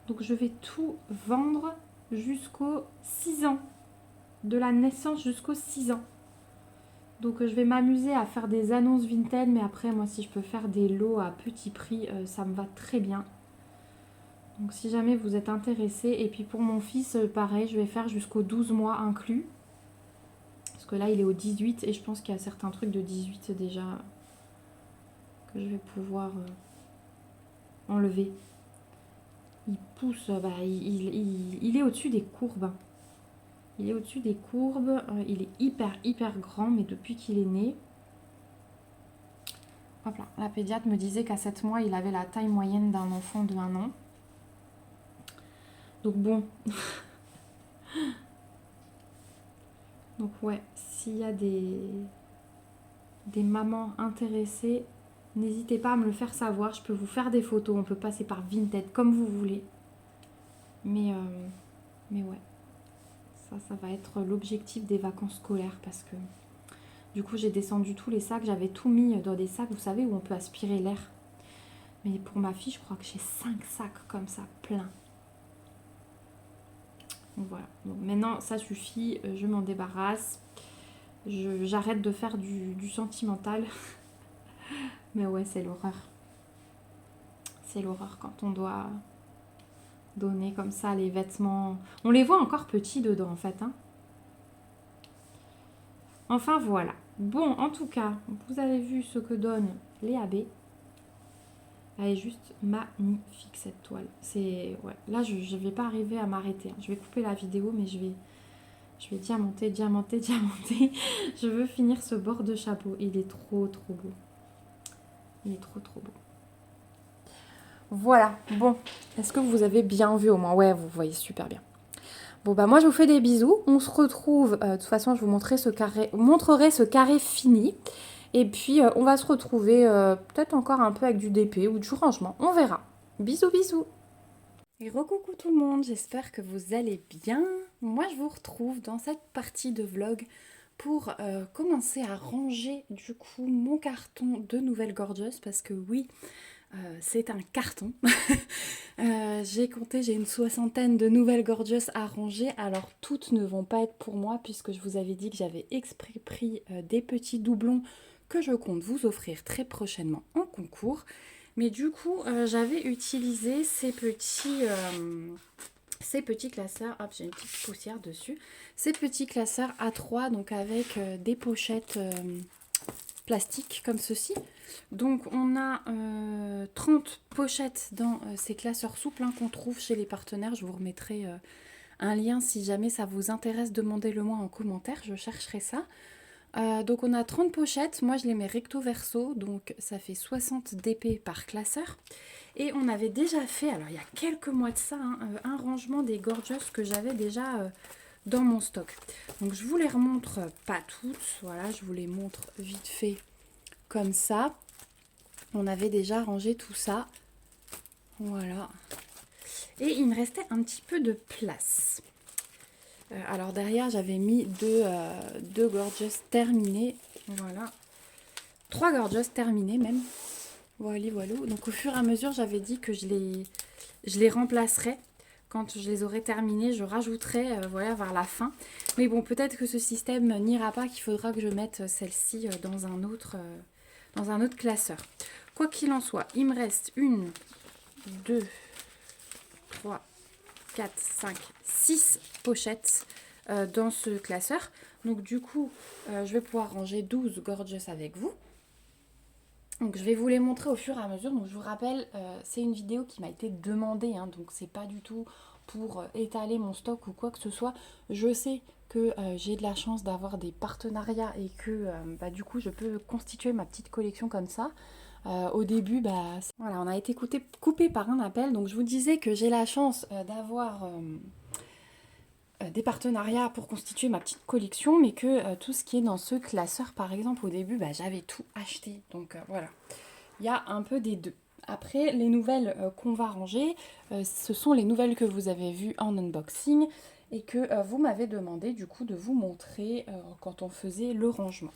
Donc je vais tout vendre jusqu'aux 6 ans. De la naissance jusqu'aux 6 ans. Donc je vais m'amuser à faire des annonces Vinted, mais après moi si je peux faire des lots à petit prix, ça me va très bien. Donc si jamais vous êtes intéressé, et puis pour mon fils pareil, je vais faire jusqu'aux 12 mois inclus. Parce que là il est au 18 et je pense qu'il y a certains trucs de 18 déjà que je vais pouvoir enlever. Il pousse, bah, il est au-dessus des courbes. Il est au-dessus des courbes, il est hyper grand, mais depuis qu'il est né... Hop là, la pédiatre me disait qu'à 7 mois, il avait la taille moyenne d'un enfant de 1 an. Donc bon. Donc ouais, s'il y a des mamans intéressées, n'hésitez pas à me le faire savoir. Je peux vous faire des photos, on peut passer par Vinted comme vous voulez. Mais ouais, ça va être l'objectif des vacances scolaires parce que du coup j'ai descendu tous les sacs, j'avais tout mis dans des sacs, vous savez, où on peut aspirer l'air. Mais pour ma fille, je crois que j'ai 5 sacs comme ça, plein. Donc voilà, donc maintenant ça suffit, je m'en débarrasse. J'arrête de faire du sentimental. Mais ouais, c'est l'horreur. C'est l'horreur quand on doit donner comme ça les vêtements. On les voit encore petits dedans en fait. Hein. Enfin voilà. Bon, en tout cas, vous avez vu ce que donnent les AB. Elle est juste magnifique cette toile. C'est ouais. Là, je ne vais pas arriver à m'arrêter. Hein. Je vais couper la vidéo, mais je vais diamanter. Je veux finir ce bord de chapeau. Il est trop beau. Il est trop beau. Voilà. Bon. Est-ce que vous avez bien vu au moins? Ouais, vous voyez super bien. Bon, bah moi, je vous fais des bisous. On se retrouve. De toute façon, je vous montrerai ce carré fini. Et puis, on va se retrouver peut-être encore un peu avec du DP ou du rangement. On verra. Bisous, bisous. Et recoucou tout le monde, j'espère que vous allez bien. Moi, je vous retrouve dans cette partie de vlog pour commencer à ranger du coup mon carton de Nouvelle Gorgeous parce que oui, c'est un carton. J'ai compté, j'ai une 60aine de Nouvelles Gorgeous à ranger. Alors toutes ne vont pas être pour moi puisque je vous avais dit que j'avais exprès pris des petits doublons que je compte vous offrir très prochainement en concours. Mais du coup, j'avais utilisé ces petits classeurs. Hop, j'ai une petite poussière dessus. Ces petits classeurs A3, donc avec des pochettes plastiques comme ceci. Donc, on a 30 pochettes dans ces classeurs souples qu'on trouve chez les partenaires. Je vous remettrai un lien si jamais ça vous intéresse. Demandez-le moi en commentaire, je chercherai ça. Donc on a 30 pochettes, moi je les mets recto verso, donc ça fait 60 dp par classeur. Et on avait déjà fait, alors il y a quelques mois de ça, un rangement des Gorgeous que j'avais déjà dans mon stock. Donc je vous les remontre pas toutes, voilà, je vous les montre vite fait comme ça. On avait déjà rangé tout ça, voilà. Et il me restait un petit peu de place. Alors derrière j'avais mis deux Gorgeous terminées, voilà, 3 Gorgeous terminées même, Voilà, voilà. Donc au fur et à mesure, j'avais dit que je les remplacerais. Quand je les aurais terminés, je rajouterai voilà, vers la fin. Mais bon, peut-être que ce système n'ira pas, qu'il faudra que je mette celle-ci dans un autre classeur. Quoi qu'il en soit, il me reste 1, 2, 3, 4, 5, 6 pochettes dans ce classeur. Donc du coup, je vais pouvoir ranger 12 Gorgeous avec vous. Donc je vais vous les montrer au fur et à mesure. Donc je vous rappelle, c'est une vidéo qui m'a été demandée, hein, donc c'est pas du tout pour étaler mon stock ou quoi que ce soit. Je sais que j'ai de la chance d'avoir des partenariats et que du coup je peux constituer ma petite collection comme ça. Au début, voilà, on a été coupé par un appel. Donc je vous disais que j'ai la chance d'avoir des partenariats pour constituer ma petite collection, mais que tout ce qui est dans ce classeur, par exemple, au début, j'avais tout acheté. Donc voilà, il y a un peu des deux. Après, les nouvelles qu'on va ranger, ce sont les nouvelles que vous avez vues en unboxing et que vous m'avez demandé du coup de vous montrer quand on faisait le rangement.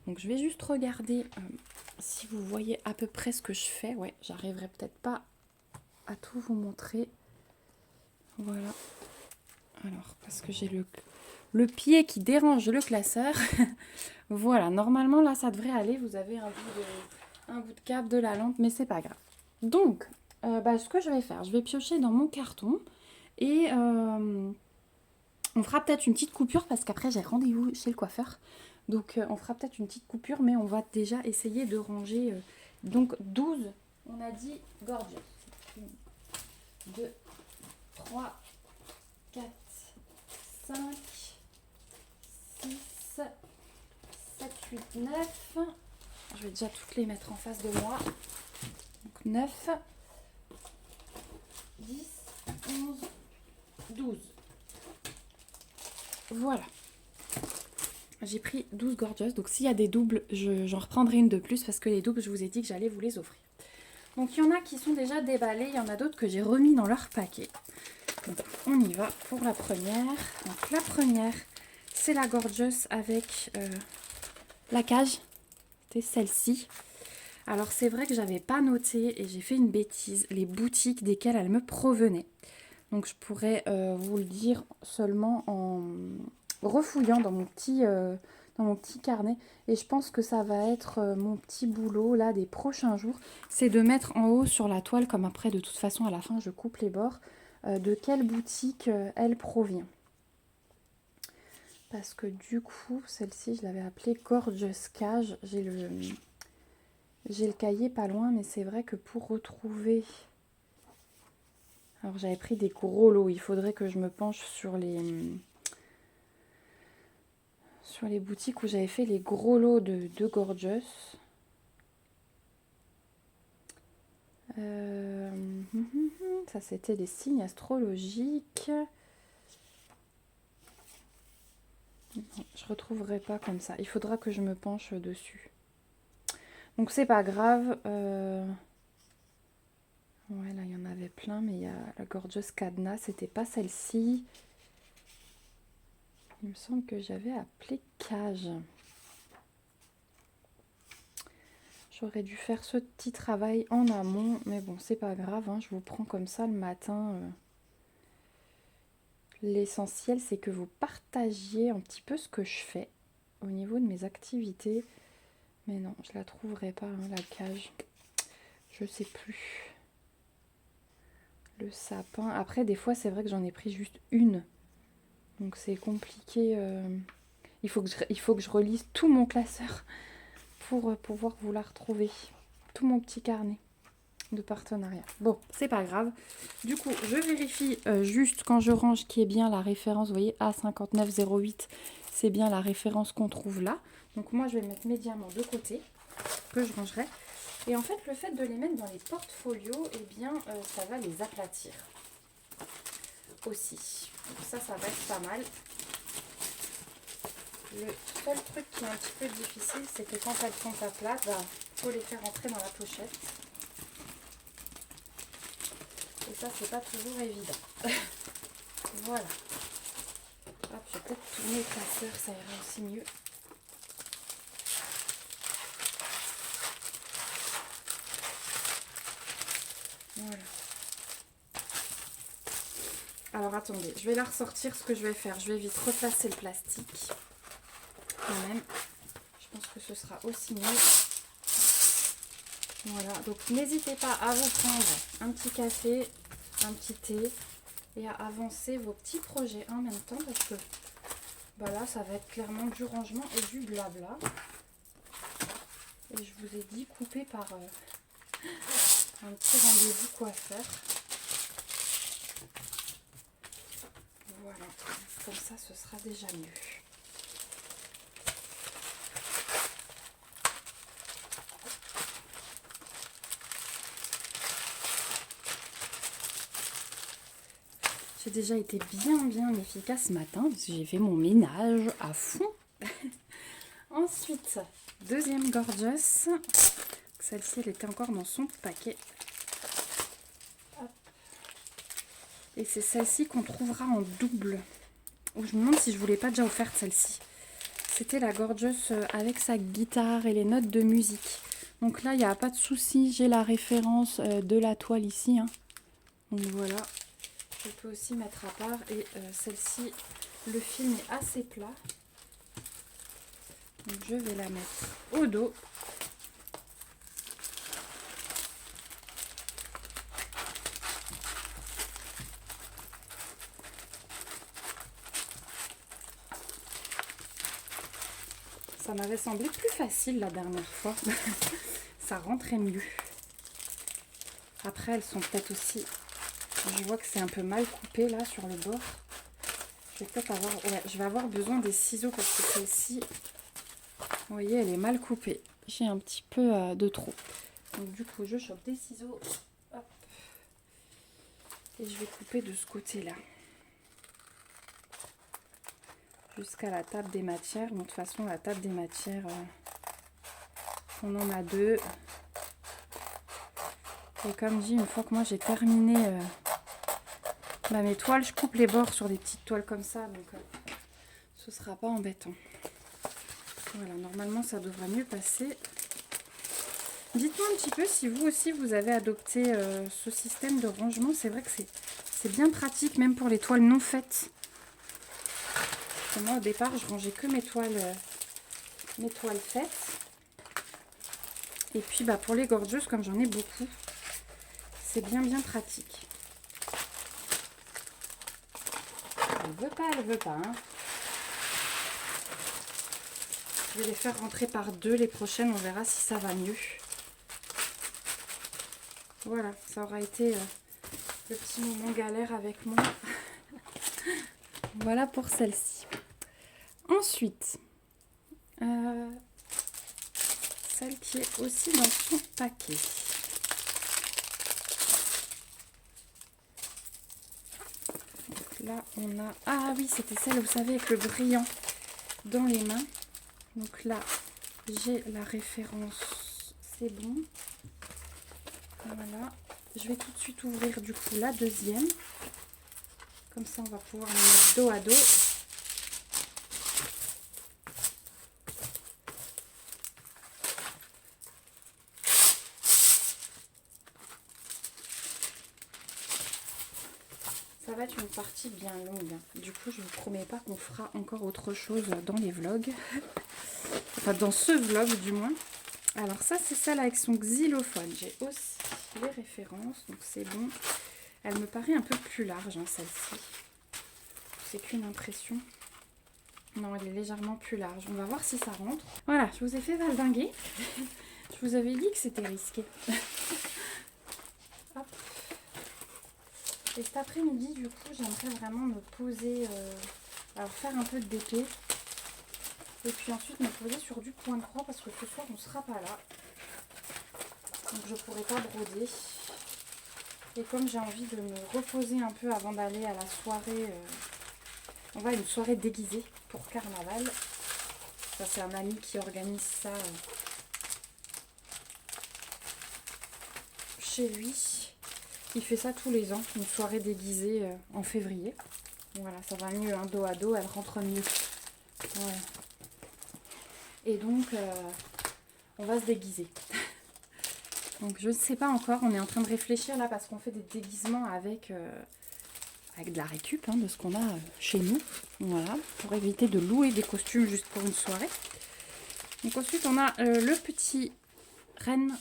Donc je vais juste regarder si vous voyez à peu près ce que je fais. Ouais, j'arriverai peut-être pas à tout vous montrer. Voilà. Alors, parce que j'ai le pied qui dérange le classeur. Voilà, normalement là ça devrait aller. Vous avez un bout de câble de la lampe, mais c'est pas grave. Donc, ce que je vais faire, je vais piocher dans mon carton et on fera peut-être une petite coupure parce qu'après j'ai rendez-vous chez le coiffeur. Donc on fera peut-être une petite coupure, mais on va déjà essayer de ranger donc 12, on a dit Gorgeous. 1, 2, 3, 4, 5, 6, 7, 8, 9. Je vais déjà toutes les mettre en face de moi. Donc 9, 10, 11, 12. Voilà. J'ai pris 12 Gorgeous. Donc s'il y a des doubles, j'en reprendrai une de plus parce que les doubles, je vous ai dit que j'allais vous les offrir. Donc il y en a qui sont déjà déballés, il y en a d'autres que j'ai remis dans leur paquet. Donc, on y va pour la première. Donc la première, c'est la Gorgeous avec la cage. C'était celle-ci. Alors c'est vrai que j'avais pas noté et j'ai fait une bêtise, les boutiques desquelles elle me provenait. Donc je pourrais vous le dire seulement en refouillant dans mon petit carnet. Et je pense que ça va être mon petit boulot là des prochains jours. C'est de mettre en haut sur la toile, comme après de toute façon à la fin je coupe les bords, de quelle boutique elle provient. Parce que du coup, celle-ci je l'avais appelée Gorgeous Cage. J'ai le cahier pas loin, mais c'est vrai que pour retrouver... Alors j'avais pris des gros lots, il faudrait que je me penche sur les boutiques où j'avais fait les gros lots de Gorgeous. Ça c'était des signes astrologiques. Non, je retrouverai pas comme ça, il faudra que je me penche dessus. Donc c'est pas grave. Ouais, là il y en avait plein, mais il y a la Gorgeous Cadenas, c'était pas celle-ci. Il me semble que j'avais appelé cage. J'aurais dû faire ce petit travail en amont, mais bon, c'est pas grave, hein, je vous prends comme ça le matin. L'essentiel, c'est que vous partagiez un petit peu ce que je fais au niveau de mes activités. Mais non, je la trouverai pas, hein, la cage. Je sais plus. Le sapin. Après, des fois, c'est vrai que j'en ai pris juste une. Donc, c'est compliqué. Il faut que je relise tout mon classeur pour pouvoir vous la retrouver. Tout mon petit carnet de partenariat. Bon, c'est pas grave. Du coup, je vérifie juste quand je range qui est bien la référence. Vous voyez, A5908, c'est bien la référence qu'on trouve là. Donc moi, je vais mettre mes diamants de côté, que je rangerai. Et en fait, le fait de les mettre dans les portfolios, eh bien, ça va les aplatir aussi. Donc ça va être pas mal. Le seul truc qui est un petit peu difficile, c'est que quand elles sont à plat, il faut les faire entrer dans la pochette. Et ça, c'est pas toujours évident. Voilà. Hop, je vais peut-être tourner le classeur, ça ira aussi mieux. Voilà. Alors attendez, je vais la ressortir. Ce que je vais faire, je vais vite replacer le plastique. Quand même, je pense que ce sera aussi mieux. Voilà, donc n'hésitez pas à vous prendre un petit café, un petit thé et à avancer vos petits projets en même temps parce que bah là, ça va être clairement du rangement et du blabla. Et je vous ai dit coupé par un petit rendez-vous coiffeur. Voilà, comme ça ce sera déjà mieux. J'ai déjà été bien efficace ce matin parce que j'ai fait mon ménage à fond. Ensuite, deuxième Gorgeous. Celle-ci, elle était encore dans son paquet. Hop. Et c'est celle-ci qu'on trouvera en double. Je me demande si je ne vous l'ai pas déjà offerte celle-ci. C'était la Gorgeous avec sa guitare et les notes de musique. Donc là, il n'y a pas de souci. J'ai la référence de la toile ici. Hein. Donc voilà. Je peux aussi mettre à part. Et celle-ci, le film est assez plat. Donc je vais la mettre au dos. Ça m'avait semblé plus facile la dernière fois. Ça rentrait mieux. Après, elles sont peut-être aussi... Je vois que c'est un peu mal coupé là sur le bord. Je vais peut-être avoir... Ouais, je vais avoir besoin des ciseaux parce que celle-ci... Vous voyez, elle est mal coupée. J'ai un petit peu de trop. Donc du coup, je chope des ciseaux. Hop. Et je vais couper de ce côté-là. Jusqu'à la table des matières. Bon, de toute façon, la table des matières, on en a deux. Et comme dit, une fois que moi j'ai terminé mes toiles, je coupe les bords sur des petites toiles comme ça. Donc ce sera pas embêtant. Voilà, normalement ça devrait mieux passer. Dites-moi un petit peu si vous aussi vous avez adopté ce système de rangement. C'est vrai que c'est bien pratique, même pour les toiles non faites. Moi au départ je rangeais que mes toiles faites. Et puis bah, pour les gorgeuses, comme j'en ai beaucoup, c'est bien pratique. Elle veut pas. Hein. Je vais les faire rentrer par deux les prochaines, on verra si ça va mieux. Voilà, ça aura été le petit moment galère avec moi. Voilà pour celle-ci. Ensuite, celle qui est aussi dans son paquet. Donc là, on a... Ah oui, c'était celle, vous savez, avec le brillant dans les mains. Donc là, j'ai la référence. C'est bon. Voilà. Je vais tout de suite ouvrir du coup la deuxième. Comme ça, on va pouvoir les mettre dos à dos. Ça va être une partie bien longue. Du coup, je ne vous promets pas qu'on fera encore autre chose dans les vlogs. Enfin, dans ce vlog du moins. Alors ça, c'est celle avec son xylophone. J'ai aussi les références, donc c'est bon. Elle me paraît un peu plus large, hein, celle-ci. C'est qu'une impression. Non, elle est légèrement plus large. On va voir si ça rentre. Voilà, je vous ai fait valdinguer. Je vous avais dit que c'était risqué. Hop. Et cet après-midi, du coup, j'aimerais vraiment me poser, alors faire un peu de DP. Et puis ensuite me poser sur du point de croix parce que ce soir, on ne sera pas là. Donc je ne pourrai pas broder. Et comme j'ai envie de me reposer un peu avant d'aller à la soirée, on va à une soirée déguisée pour carnaval. Ça, c'est un ami qui organise ça chez lui. Il fait ça tous les ans, une soirée déguisée en février. Voilà, ça va mieux, hein, dos à dos, elle rentre mieux. Voilà. Et donc, on va se déguiser. Donc je ne sais pas encore, on est en train de réfléchir là parce qu'on fait des déguisements avec de la récup, hein, de ce qu'on a chez nous. Voilà, pour éviter de louer des costumes juste pour une soirée. Donc ensuite on a le petit renne.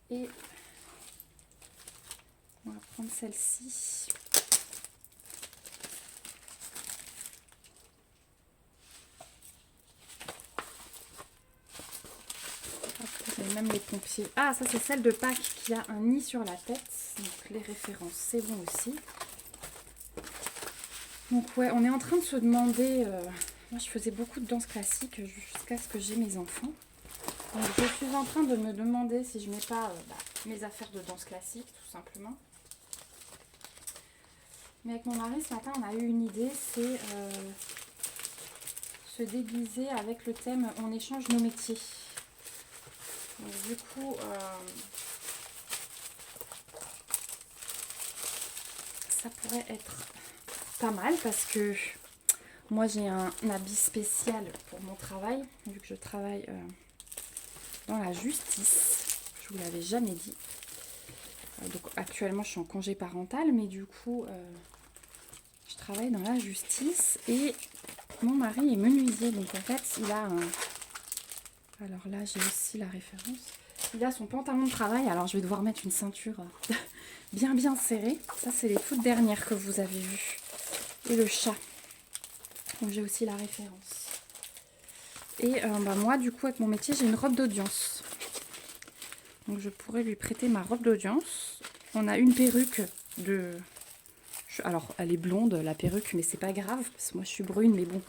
Et on va prendre celle-ci. Vous avez même les pompiers. Ah, ça c'est celle de Pâques qui a un nid sur la tête. Donc les références, c'est bon aussi. Donc ouais, on est en train de se demander... moi je faisais beaucoup de danse classique jusqu'à ce que j'ai mes enfants. Donc je suis en train de me demander si je mets pas mes affaires de danse classique tout simplement. Mais avec mon mari ce matin on a eu une idée, c'est se déguiser avec le thème on échange nos métiers. Donc du coup ça pourrait être pas mal parce que moi j'ai un habit spécial pour mon travail vu que je travaille dans la justice, je vous l'avais jamais dit. Donc actuellement je suis en congé parental, mais du coup je travaille dans la justice et mon mari est menuisier, donc en fait il a un... Alors là j'ai aussi la référence. Il a son pantalon de travail, alors je vais devoir mettre une ceinture bien serrée. Ça c'est les toutes dernières que vous avez vues. Et le chat. Donc j'ai aussi la référence. Et moi du coup avec mon métier j'ai une robe d'audience. Donc je pourrais lui prêter ma robe d'audience. On a une perruque de... Alors elle est blonde la perruque mais c'est pas grave parce que moi je suis brune mais bon.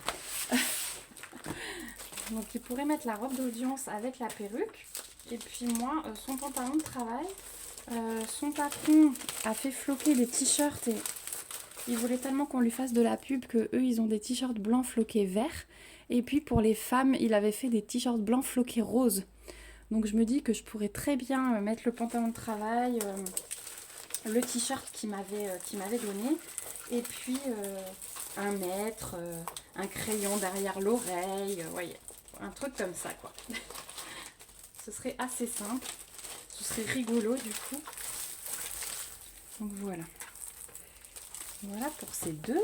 Donc il pourrait mettre la robe d'audience avec la perruque. Et puis moi son pantalon de travail. Son patron a fait floquer des t-shirts et il voulait tellement qu'on lui fasse de la pub que eux ils ont des t-shirts blancs floqués verts. Et puis pour les femmes il avait fait des t-shirts blancs floqués roses. Donc je me dis que je pourrais très bien mettre le pantalon de travail, le t-shirt qu'il m'avait donné, et puis un mètre, un crayon derrière l'oreille, voyez, un truc comme ça quoi. Ce serait assez simple, ce serait rigolo du coup. Donc voilà. Voilà pour ces deux.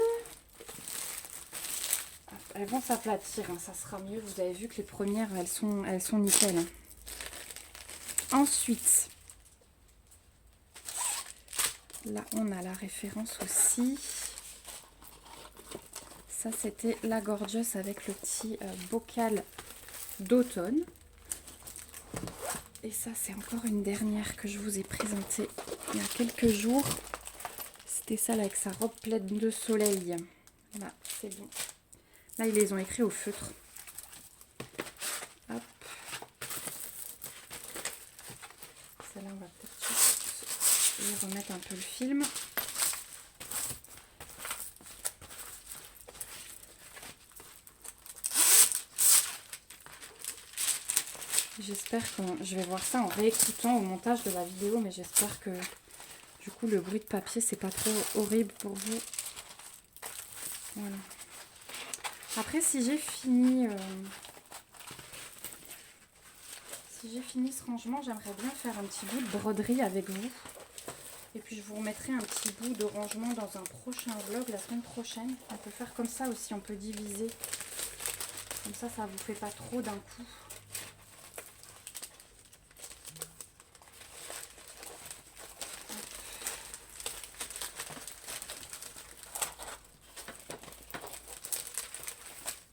Elles vont s'aplatir, hein, ça sera mieux. Vous avez vu que les premières, elles sont nickel. Hein. Ensuite, là on a la référence aussi. Ça c'était la Gorgeous avec le petit bocal d'automne. Et ça c'est encore une dernière que je vous ai présentée il y a quelques jours. C'était celle avec sa robe pleine de soleil. Là c'est bon. Là ils les ont écrits au feutre. Hop. Celle-là on va peut-être remettre un peu le film. J'espère que je vais voir ça en réécoutant au montage de la vidéo, mais j'espère que du coup le bruit de papier c'est pas trop horrible pour vous. Voilà. Après si j'ai fini ce rangement, j'aimerais bien faire un petit bout de broderie avec vous. Et puis je vous remettrai un petit bout de rangement dans un prochain vlog la semaine prochaine. On peut faire comme ça aussi, on peut diviser. Comme ça, ça vous fait pas trop d'un coup.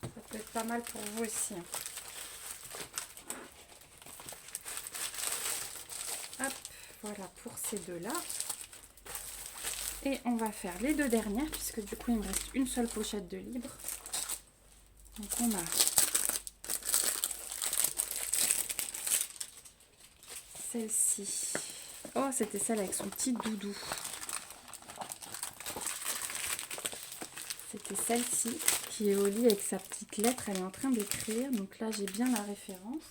Ça peut être pas mal pour vous aussi. Hop, voilà pour ces deux-là. Et on va faire les deux dernières, puisque du coup, il me reste une seule pochette de libre. Donc on a celle-ci. Oh, c'était celle avec son petit doudou. C'était celle-ci qui est au lit avec sa petite lettre. Elle est en train d'écrire. Donc là, j'ai bien la référence.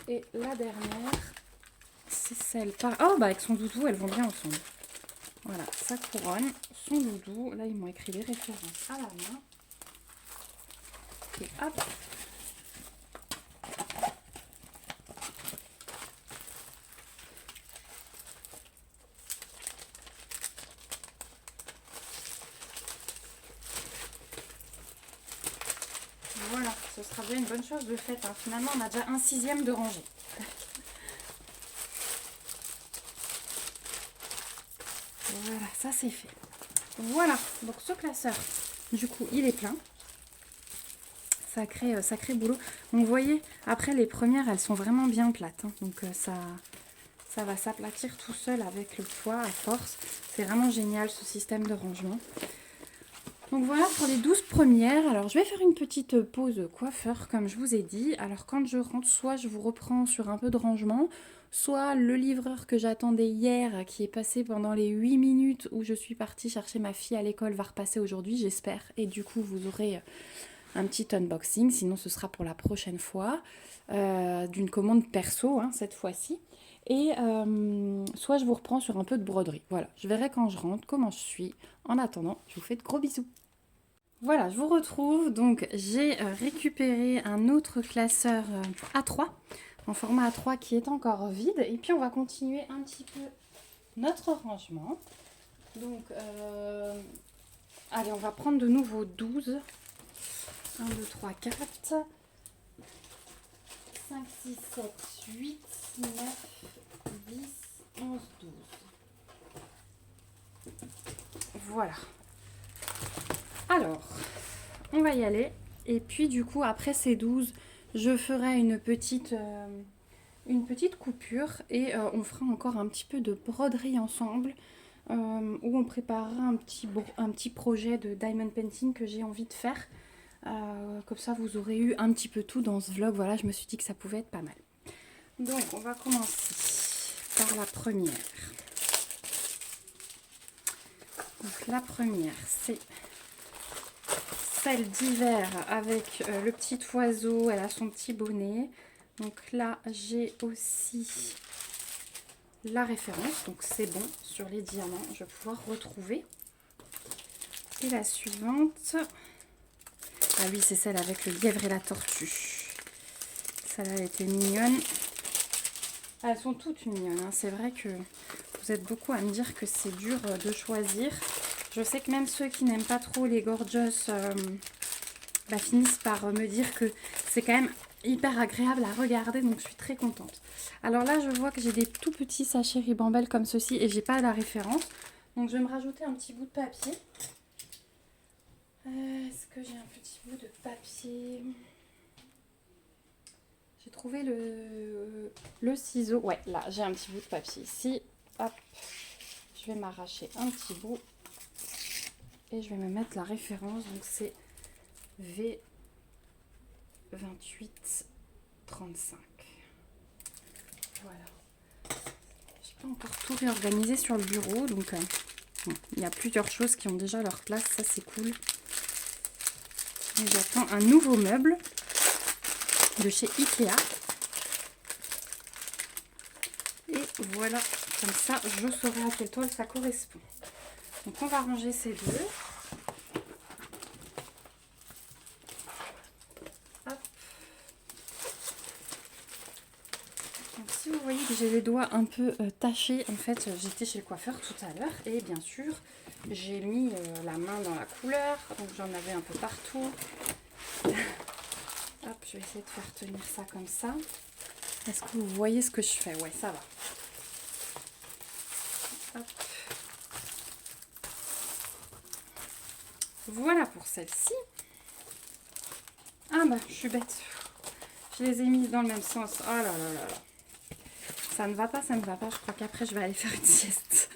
Et la dernière, c'est celle par... Oh, bah avec son doudou, elles vont bien ensemble. Voilà, sa couronne, son doudou. Là, ils m'ont écrit les références à la main. Et hop. sera déjà une bonne chose de fait. Hein. Finalement, on a déjà 1/6 de rangée. Voilà, ça c'est fait. Voilà, donc ce classeur, du coup, il est plein. Sacré boulot. Donc, vous voyez, après les premières, elles sont vraiment bien plates. Hein. Donc, ça va s'aplatir tout seul avec le poids à force. C'est vraiment génial ce système de rangement. Donc voilà pour les 12 premières. Alors je vais faire une petite pause coiffeur comme je vous ai dit. Alors quand je rentre, soit je vous reprends sur un peu de rangement, soit le livreur que j'attendais hier, qui est passé pendant les 8 minutes où je suis partie chercher ma fille à l'école, va repasser aujourd'hui, j'espère. Et du coup vous aurez un petit unboxing, sinon ce sera pour la prochaine fois, d'une commande perso hein, cette fois-ci. Et soit je vous reprends sur un peu de broderie. Voilà, je verrai quand je rentre comment je suis. En attendant, je vous fais de gros bisous. Voilà, je vous retrouve. Donc, j'ai récupéré un autre classeur A3, en format A3 qui est encore vide. Et puis, on va continuer un petit peu notre rangement. Donc, allez, on va prendre de nouveau 12. 1, 2, 3, 4, 5, 6, 7, 8, 9, 10, 11, 12. Voilà. Alors, on va y aller. Et puis, du coup, après ces 12, je ferai une petite coupure et on fera encore un petit peu de broderie ensemble où on préparera un petit projet de diamond painting que j'ai envie de faire. Comme ça, vous aurez eu un petit peu tout dans ce vlog. Voilà, je me suis dit que ça pouvait être pas mal. Donc, on va commencer par la première. Donc, la première, c'est celle d'hiver avec le petit oiseau. Elle a son petit bonnet. Donc là, j'ai aussi la référence. Donc, c'est bon. Sur les diamants, je vais pouvoir retrouver. Et la suivante... Ah oui, c'est celle avec le lièvre et la tortue. Celle-là, elle était mignonne. Elles sont toutes mignonnes. Hein. C'est vrai que vous êtes beaucoup à me dire que c'est dur de choisir. Je sais que même ceux qui n'aiment pas trop les gorgeous finissent par me dire que c'est quand même hyper agréable à regarder. Donc, je suis très contente. Alors là, je vois que j'ai des tout petits sachets Ribambelle comme ceci et j'ai pas la référence. Donc, je vais me rajouter un petit bout de papier. Est-ce que j'ai un petit bout de papier? J'ai trouvé le ciseau. Ouais, là, j'ai un petit bout de papier ici. Hop, je vais m'arracher un petit bout. Et je vais me mettre la référence. Donc, c'est V2835. Voilà. Je n'ai pas encore tout réorganisé sur le bureau. Donc, bon, il y a plusieurs choses qui ont déjà leur place. Ça, c'est cool. Et j'attends un nouveau meuble de chez Ikea. Et voilà, comme ça, je saurai à quelle toile ça correspond. Donc, on va ranger ces deux. Hop. Donc, si vous voyez que j'ai les doigts un peu tachés, en fait, j'étais chez le coiffeur tout à l'heure. Et bien sûr, j'ai mis la main dans la couleur. Donc, j'en avais un peu partout. Hop, je vais essayer de faire tenir ça comme ça. Est-ce que vous voyez ce que je fais? Ouais, ça va. Hop. Voilà pour celle-ci. Ah bah, je suis bête. Je les ai mises dans le même sens. Oh là là là là. Ça ne va pas, ça ne va pas. Je crois qu'après, je vais aller faire une sieste.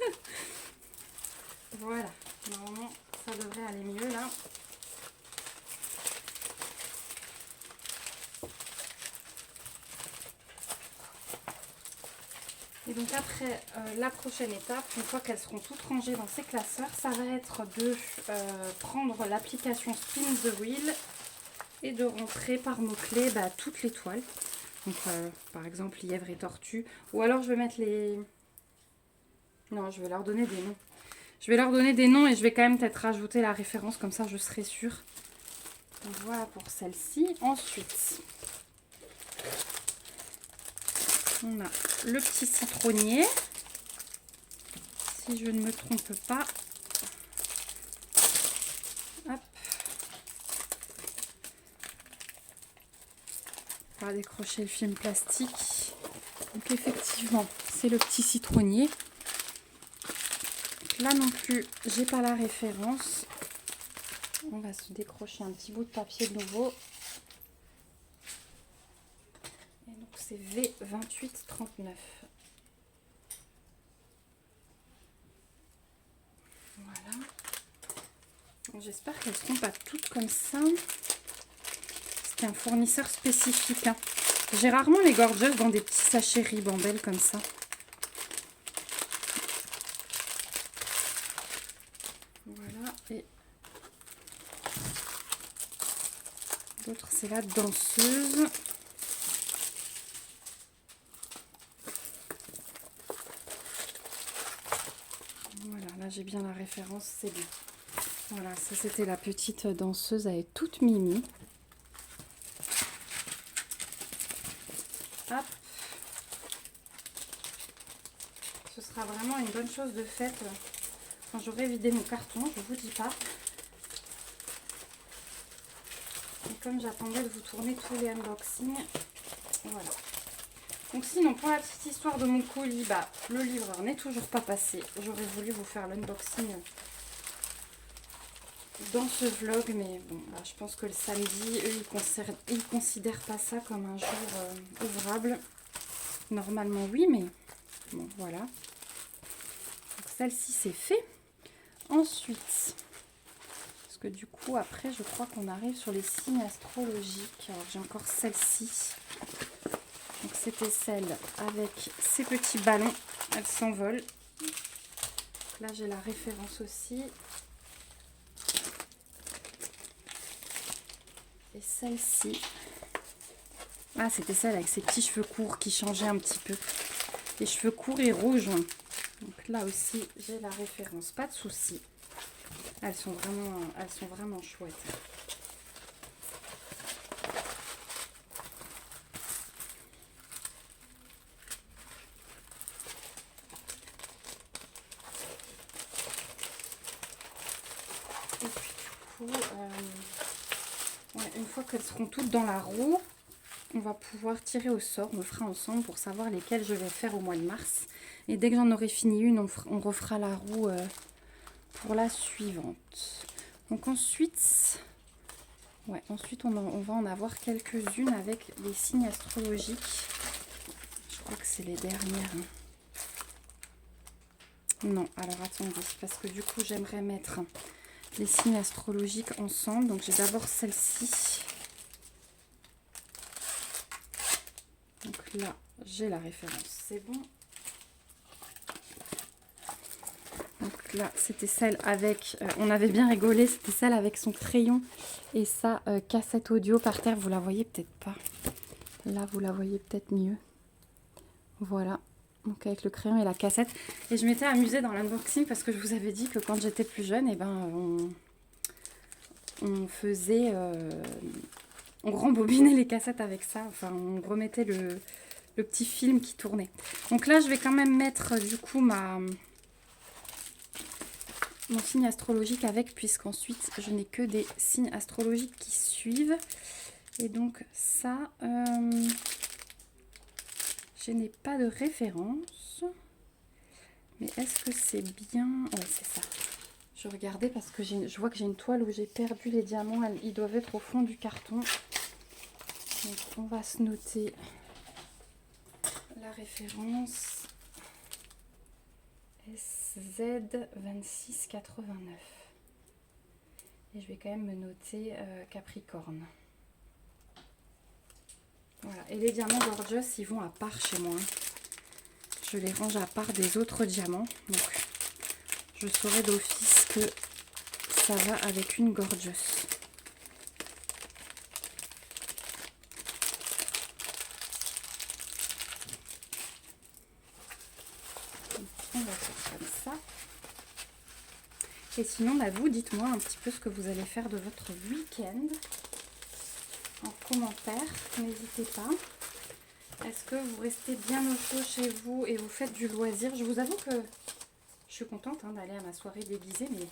Voilà. Normalement, ça devrait aller mieux là. Et donc après, la prochaine étape, une fois qu'elles seront toutes rangées dans ces classeurs, ça va être de prendre l'application Spin the Wheel et de rentrer par mots-clés toutes les toiles. Donc par exemple lièvre et tortue. Ou alors je vais mettre les... Non, je vais leur donner des noms. Je vais leur donner des noms et je vais quand même peut-être rajouter la référence, comme ça je serai sûre. Donc voilà pour celle-ci. Ensuite... on a le petit citronnier, si je ne me trompe pas. Hop. à décrocher le film plastique. Donc effectivement, c'est le petit citronnier. Là non plus, j'ai pas la référence. On va se décrocher un petit bout de papier de nouveau. Et donc c'est V2839. Voilà. J'espère qu'elles ne seront pas toutes comme ça. C'est un fournisseur spécifique. Hein. J'ai rarement les Gorgeous dans des petits sachets ribambelles comme ça. Voilà. Et l'autre, c'est la danseuse. Voilà, là j'ai bien la référence, c'est bien. Voilà, ça c'était la petite danseuse, elle est toute mimi. Hop. Ce sera vraiment une bonne chose de faite quand j'aurai vidé mon carton, je vous dis pas. Et comme j'attendais de vous tourner tous les unboxings, voilà. Donc sinon, pour la petite histoire de mon colis, bah, le livreur n'est toujours pas passé. J'aurais voulu vous faire l'unboxing dans ce vlog, mais bon, bah, je pense que le samedi, eux, ils considèrent pas ça comme un jour ouvrable. Normalement, oui, mais bon, voilà. Donc celle-ci, c'est fait. Ensuite, parce que du coup, après, je crois qu'on arrive sur les signes astrologiques. Alors, j'ai encore celle-ci. Donc c'était celle avec ces petits ballons, elle s'envole. Là j'ai la référence aussi. Et celle-ci, ah c'était celle avec ses petits cheveux courts qui changeaient un petit peu. Les cheveux courts et rouges. Donc là aussi j'ai la référence, pas de souci. Elles sont vraiment chouettes. Une fois qu'elles seront toutes dans la roue, on va pouvoir tirer au sort. On le fera ensemble pour savoir lesquelles je vais faire au mois de mars. Et dès que j'en aurai fini une, on refera la roue pour la suivante. Donc ensuite, on va en avoir quelques-unes avec les signes astrologiques. Je crois que c'est les dernières. Non, alors attendez, parce que du coup, j'aimerais mettre les signes astrologiques ensemble. Donc j'ai d'abord celle-ci. Donc là, j'ai la référence, c'est bon. Donc là, c'était celle avec, on avait bien rigolé, c'était celle avec son crayon et sa cassette audio par terre. Vous la voyez peut-être pas. Là, vous la voyez peut-être mieux. Voilà. Donc avec le crayon et la cassette. Et je m'étais amusée dans l'unboxing parce que je vous avais dit que quand j'étais plus jeune, eh ben, on faisait... on rembobinait les cassettes avec ça. Enfin, on remettait le petit film qui tournait. Donc là, je vais quand même mettre du coup mon signe astrologique avec, puisqu'ensuite, je n'ai que des signes astrologiques qui suivent. Et donc ça, je n'ai pas de référence. Mais est-ce que c'est bien... Ouais, c'est ça. Je regardais parce que je vois que j'ai une toile où j'ai perdu les diamants. Ils doivent être au fond du carton. Donc on va se noter la référence SZ2689. Et je vais quand même me noter Capricorne. Voilà. Et les diamants Gorgeous, ils vont à part chez moi. Je les range à part des autres diamants. Donc je saurai d'office que ça va avec une Gorgeous. On va faire comme ça. Et sinon, bah, vous, dites-moi un petit peu ce que vous allez faire de votre week-end. En commentaire, n'hésitez pas. Est-ce que vous restez bien au chaud chez vous et vous faites du loisir? Je vous avoue que je suis contente d'aller à ma soirée déguisée, mais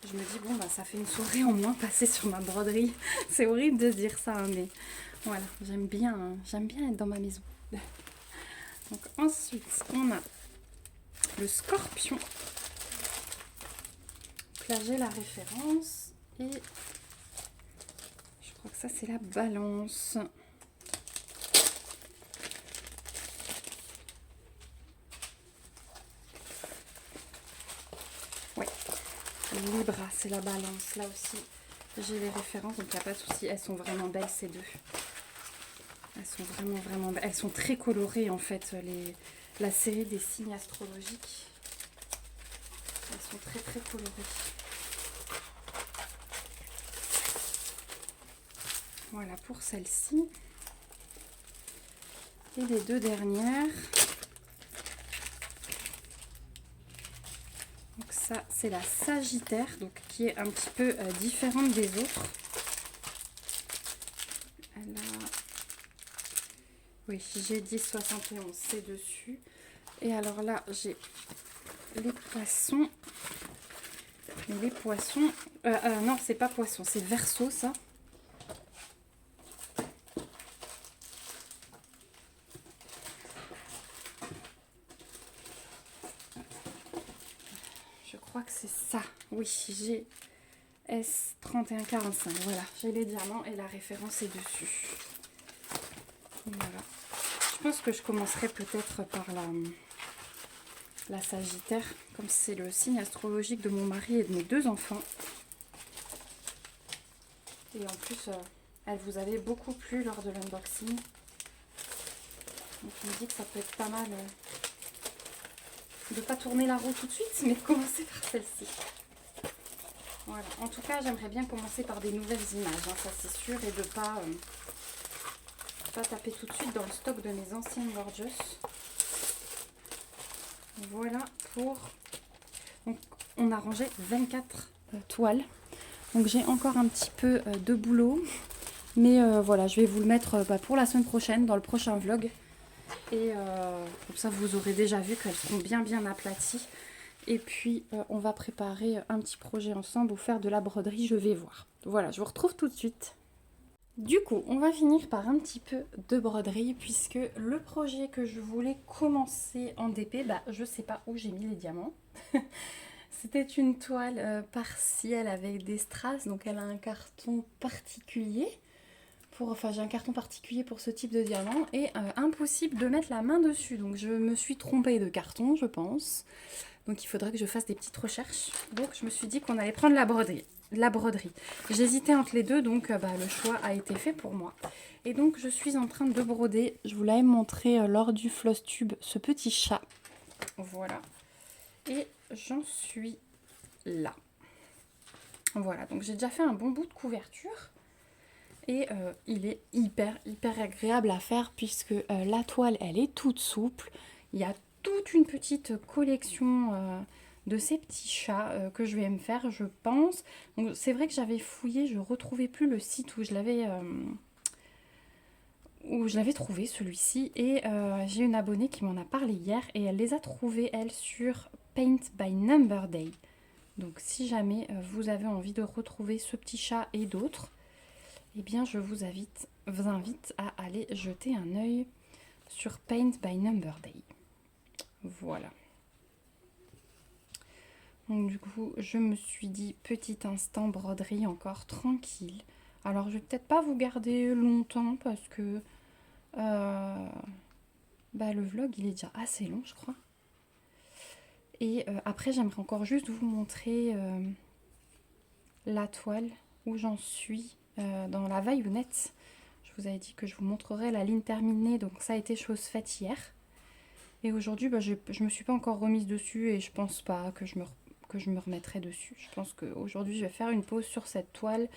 je me dis, bon, bah, ça fait une soirée en moins passée sur ma broderie. C'est horrible de se dire ça, hein, mais Voilà, j'aime bien être dans ma maison. Donc ensuite, on a le scorpion. Donc là, j'ai la référence. Et je crois que ça, c'est la balance. Ouais, Libra, c'est la balance. Là aussi, j'ai les références, donc il n'y a pas de souci. Elles sont vraiment belles, ces deux. Elles sont vraiment belles. Elles sont très colorées, en fait, la série des signes astrologiques. Elles sont très colorées. Voilà pour celle-ci. Et les deux dernières. Donc ça, c'est la Sagittaire, donc qui est un petit peu différente des autres. Elle a... Oui, j'ai dit 71, c'est dessus. Et alors là, j'ai les poissons. Mais les poissons... non, c'est pas poisson, c'est Verseau, ça. Je crois que c'est ça. Oui, j'ai S3145. Voilà, j'ai les diamants et la référence est dessus. Voilà. Je pense que je commencerai peut-être par la Sagittaire, comme c'est le signe astrologique de mon mari et de mes deux enfants. Et en plus, elle vous avait beaucoup plu lors de l'unboxing. Donc je me dis que ça peut être pas mal de ne pas tourner la roue tout de suite, mais de commencer par celle-ci. Voilà. En tout cas, j'aimerais bien commencer par des nouvelles images, hein, ça c'est sûr, et de ne pas taper tout de suite dans le stock de mes anciennes Gorgeous. Voilà pour... Donc, on a rangé 24 toiles. Donc j'ai encore un petit peu de boulot. Mais voilà, je vais vous le mettre pour la semaine prochaine, dans le prochain vlog. Et comme ça, vous aurez déjà vu qu'elles seront bien aplaties. Et puis, on va préparer un petit projet ensemble ou faire de la broderie, je vais voir. Voilà, je vous retrouve tout de suite. Du coup, on va finir par un petit peu de broderie puisque le projet que je voulais commencer en DP, je sais pas où j'ai mis les diamants. C'était une toile partielle avec des strass, donc elle a un carton particulier. Enfin, j'ai un carton particulier pour ce type de diamant et impossible de mettre la main dessus. Donc je me suis trompée de carton, je pense. Donc il faudrait que je fasse des petites recherches. Donc je me suis dit qu'on allait prendre la broderie. J'hésitais entre les deux, donc le choix a été fait pour moi. Et donc je suis en train de broder. Je vous l'avais montré lors du floss tube, ce petit chat. Voilà. Et j'en suis là. Voilà, donc j'ai déjà fait un bon bout de couverture. Et il est hyper agréable à faire puisque la toile, elle est toute souple. Il y a toute une petite collection de ces petits chats que je vais me faire, je pense. Donc c'est vrai que j'avais fouillé, je ne retrouvais plus le site où je l'avais trouvé, celui-ci. Et j'ai une abonnée qui m'en a parlé hier et elle les a trouvés, elle, sur Paint by Number Day. Donc si jamais vous avez envie de retrouver ce petit chat et d'autres, eh bien je vous invite à aller jeter un œil sur Paint by Number Day. Voilà. Donc du coup, je me suis dit petit instant broderie encore tranquille. Alors je vais peut-être pas vous garder longtemps parce que le vlog il est déjà assez long, je crois. Et après j'aimerais encore juste vous montrer la toile où j'en suis dans la vaillonnette. Je vous avais dit que je vous montrerai la ligne terminée, donc ça a été chose faite hier. Et aujourd'hui, je me suis pas encore remise dessus et je pense pas que je me remettrai dessus. Je pense qu'aujourd'hui, je vais faire une pause sur cette toile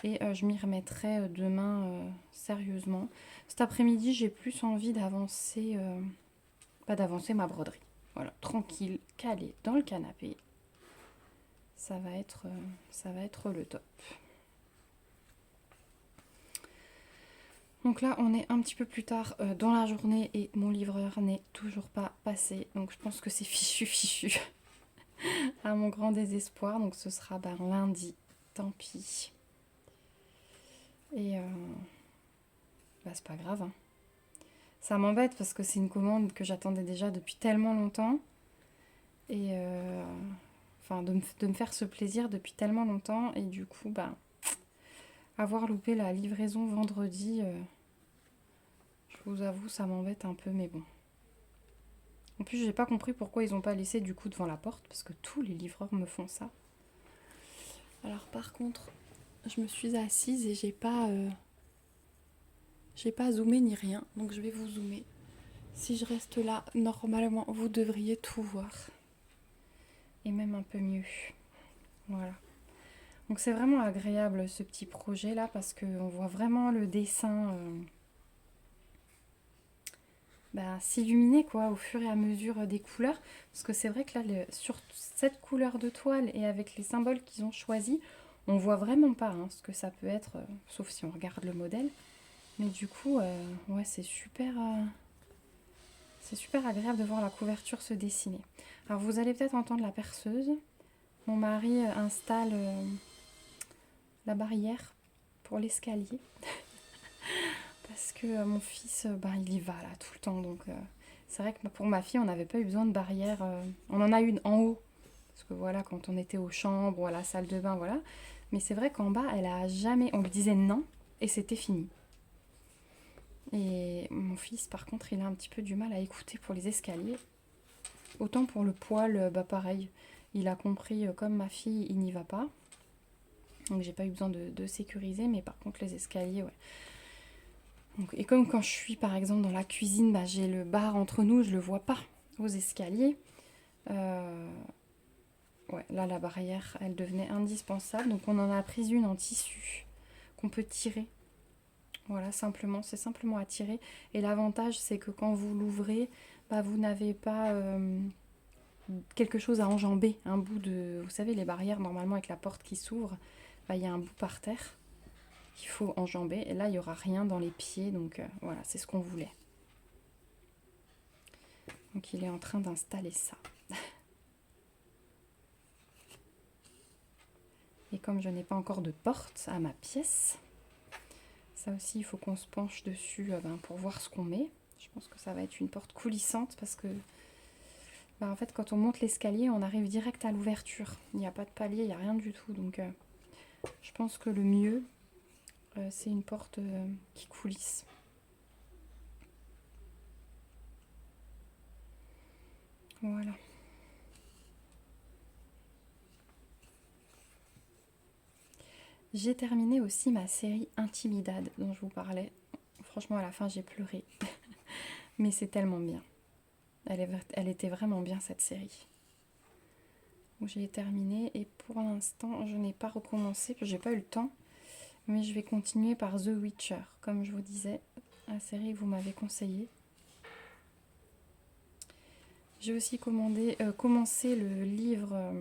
et je m'y remettrai demain sérieusement. Cet après-midi, j'ai plus envie d'avancer ma broderie. Voilà, tranquille, calée dans le canapé. Ça va être le top. Donc là, on est un petit peu plus tard dans la journée et mon livreur n'est toujours pas passé. Donc je pense que c'est fichu. À mon grand désespoir. Donc ce sera lundi. Tant pis. Et bah c'est pas grave, hein. Ça m'embête parce que c'est une commande que j'attendais déjà depuis tellement longtemps. Et enfin, de me faire ce plaisir depuis tellement longtemps. Et du coup, bah, avoir loupé la livraison vendredi, je vous avoue, ça m'embête un peu, mais bon. En plus, j'ai pas compris pourquoi ils ont pas laissé du coup devant la porte, parce que tous les livreurs me font ça. Alors par contre, je me suis assise et j'ai pas zoomé ni rien, donc je vais vous zoomer. Si je reste là, normalement, vous devriez tout voir. Et même un peu mieux. Voilà. Donc c'est vraiment agréable ce petit projet là parce qu'on voit vraiment le dessin s'illuminer quoi au fur et à mesure des couleurs. Parce que c'est vrai que là, sur cette couleur de toile et avec les symboles qu'ils ont choisis, on voit vraiment pas ce que ça peut être, sauf si on regarde le modèle. Mais du coup, ouais, c'est super agréable de voir la couverture se dessiner. Alors vous allez peut-être entendre la perceuse. Mon mari installe la barrière pour l'escalier. Parce que mon fils, il y va là tout le temps. Donc c'est vrai que pour ma fille, on n'avait pas eu besoin de barrière. On en a une en haut. Parce que voilà, quand on était aux chambres ou à la salle de bain, voilà. Mais c'est vrai qu'en bas, elle a jamais. On lui disait non et c'était fini. Et mon fils, par contre, il a un petit peu du mal à écouter pour les escaliers. Autant pour le poil, pareil. Il a compris, comme ma fille, il n'y va pas. Donc j'ai pas eu besoin de sécuriser, mais par contre les escaliers, ouais. Donc, et comme quand je suis par exemple dans la cuisine, j'ai le bar entre nous, je le vois pas aux escaliers. Ouais, là la barrière, elle devenait indispensable. Donc on en a pris une en tissu qu'on peut tirer. Voilà, simplement, c'est simplement à tirer. Et l'avantage, c'est que quand vous l'ouvrez, vous n'avez pas quelque chose à enjamber. Un bout de... Vous savez, les barrières, normalement, avec la porte qui s'ouvre, il y a un bout par terre qu'il faut enjamber. Et là, il n'y aura rien dans les pieds. Donc voilà, c'est ce qu'on voulait. Donc il est en train d'installer ça. Et comme je n'ai pas encore de porte à ma pièce, ça aussi, il faut qu'on se penche dessus pour voir ce qu'on met. Je pense que ça va être une porte coulissante parce que en fait, quand on monte l'escalier, on arrive direct à l'ouverture. Il n'y a pas de palier, il n'y a rien du tout. Donc je pense que le mieux, c'est une porte qui coulisse. Voilà. J'ai terminé aussi ma série Intimidad dont je vous parlais. Franchement, à la fin, j'ai pleuré. Mais c'est tellement bien. Elle était vraiment bien cette série. Donc j'ai terminé et pour l'instant, je n'ai pas recommencé parce que j'ai pas eu le temps. Mais je vais continuer par The Witcher, comme je vous disais, la série que vous m'avez conseillée. J'ai aussi commencé le livre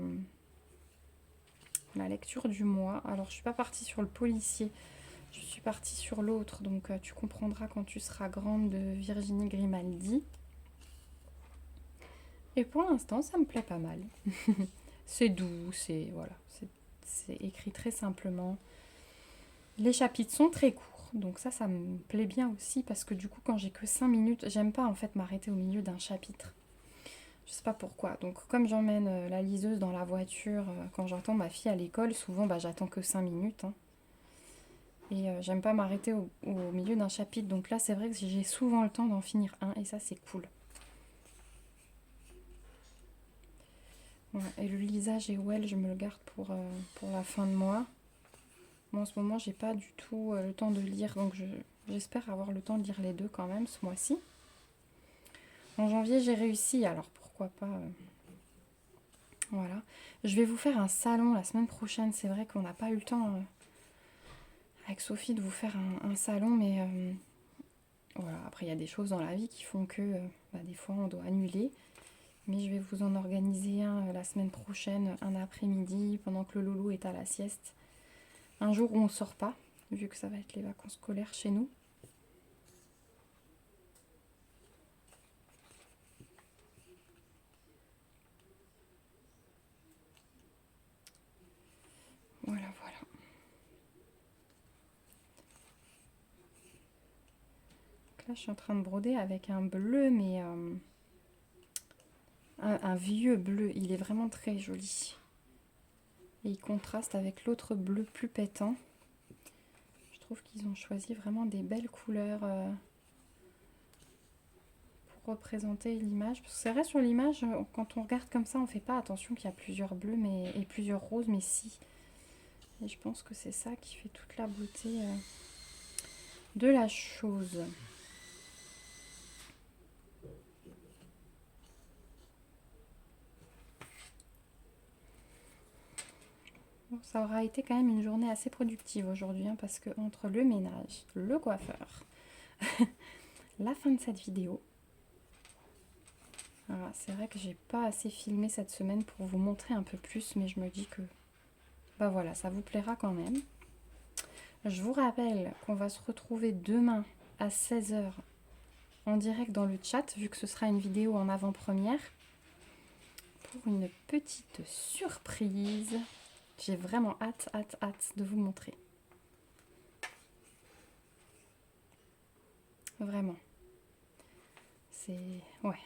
La lecture du mois. Alors je suis pas partie sur le policier, je suis partie sur l'autre, donc tu comprendras quand tu seras grande de Virginie Grimaldi. Et pour l'instant, ça me plaît pas mal. C'est doux, c'est écrit très simplement. Les chapitres sont très courts, donc ça me plaît bien aussi parce que du coup, quand j'ai que 5 minutes, j'aime pas en fait m'arrêter au milieu d'un chapitre. Je sais pas pourquoi. Donc comme j'emmène la liseuse dans la voiture quand j'entends ma fille à l'école, souvent j'attends que 5 minutes. Et j'aime pas m'arrêter au milieu d'un chapitre. Donc là c'est vrai que j'ai souvent le temps d'en finir un et ça c'est cool. Voilà. Et le Lisa Jewell, je me le garde pour la fin de mois. Moi en ce moment j'ai pas du tout le temps de lire, donc j'espère avoir le temps de lire les deux quand même ce mois-ci. En janvier j'ai réussi, alors pourquoi pas... Voilà. Je vais vous faire un salon la semaine prochaine. C'est vrai qu'on n'a pas eu le temps avec Sophie de vous faire un salon, mais voilà. Après, il y a des choses dans la vie qui font que des fois on doit annuler. Mais je vais vous en organiser un la semaine prochaine, un après-midi, pendant que le loulou est à la sieste. Un jour où on ne sort pas, vu que ça va être les vacances scolaires chez nous. Voilà, voilà. Là, je suis en train de broder avec un bleu, mais un vieux bleu. Il est vraiment très joli. Et il contraste avec l'autre bleu plus pétant. Je trouve qu'ils ont choisi vraiment des belles couleurs pour représenter l'image. Parce que c'est vrai, sur l'image, quand on regarde comme ça, on ne fait pas attention qu'il y a plusieurs bleus et plusieurs roses, mais si. Et je pense que c'est ça qui fait toute la beauté de la chose. Bon, ça aura été quand même une journée assez productive aujourd'hui, hein, parce que entre le ménage, le coiffeur, la fin de cette vidéo, voilà, c'est vrai que j'ai pas assez filmé cette semaine pour vous montrer un peu plus, mais je me dis que bah voilà, ça vous plaira quand même. Je vous rappelle qu'on va se retrouver demain à 16 h en direct dans le chat, vu que ce sera une vidéo en avant-première, pour une petite surprise. J'ai vraiment hâte de vous montrer. Vraiment. C'est... ouais.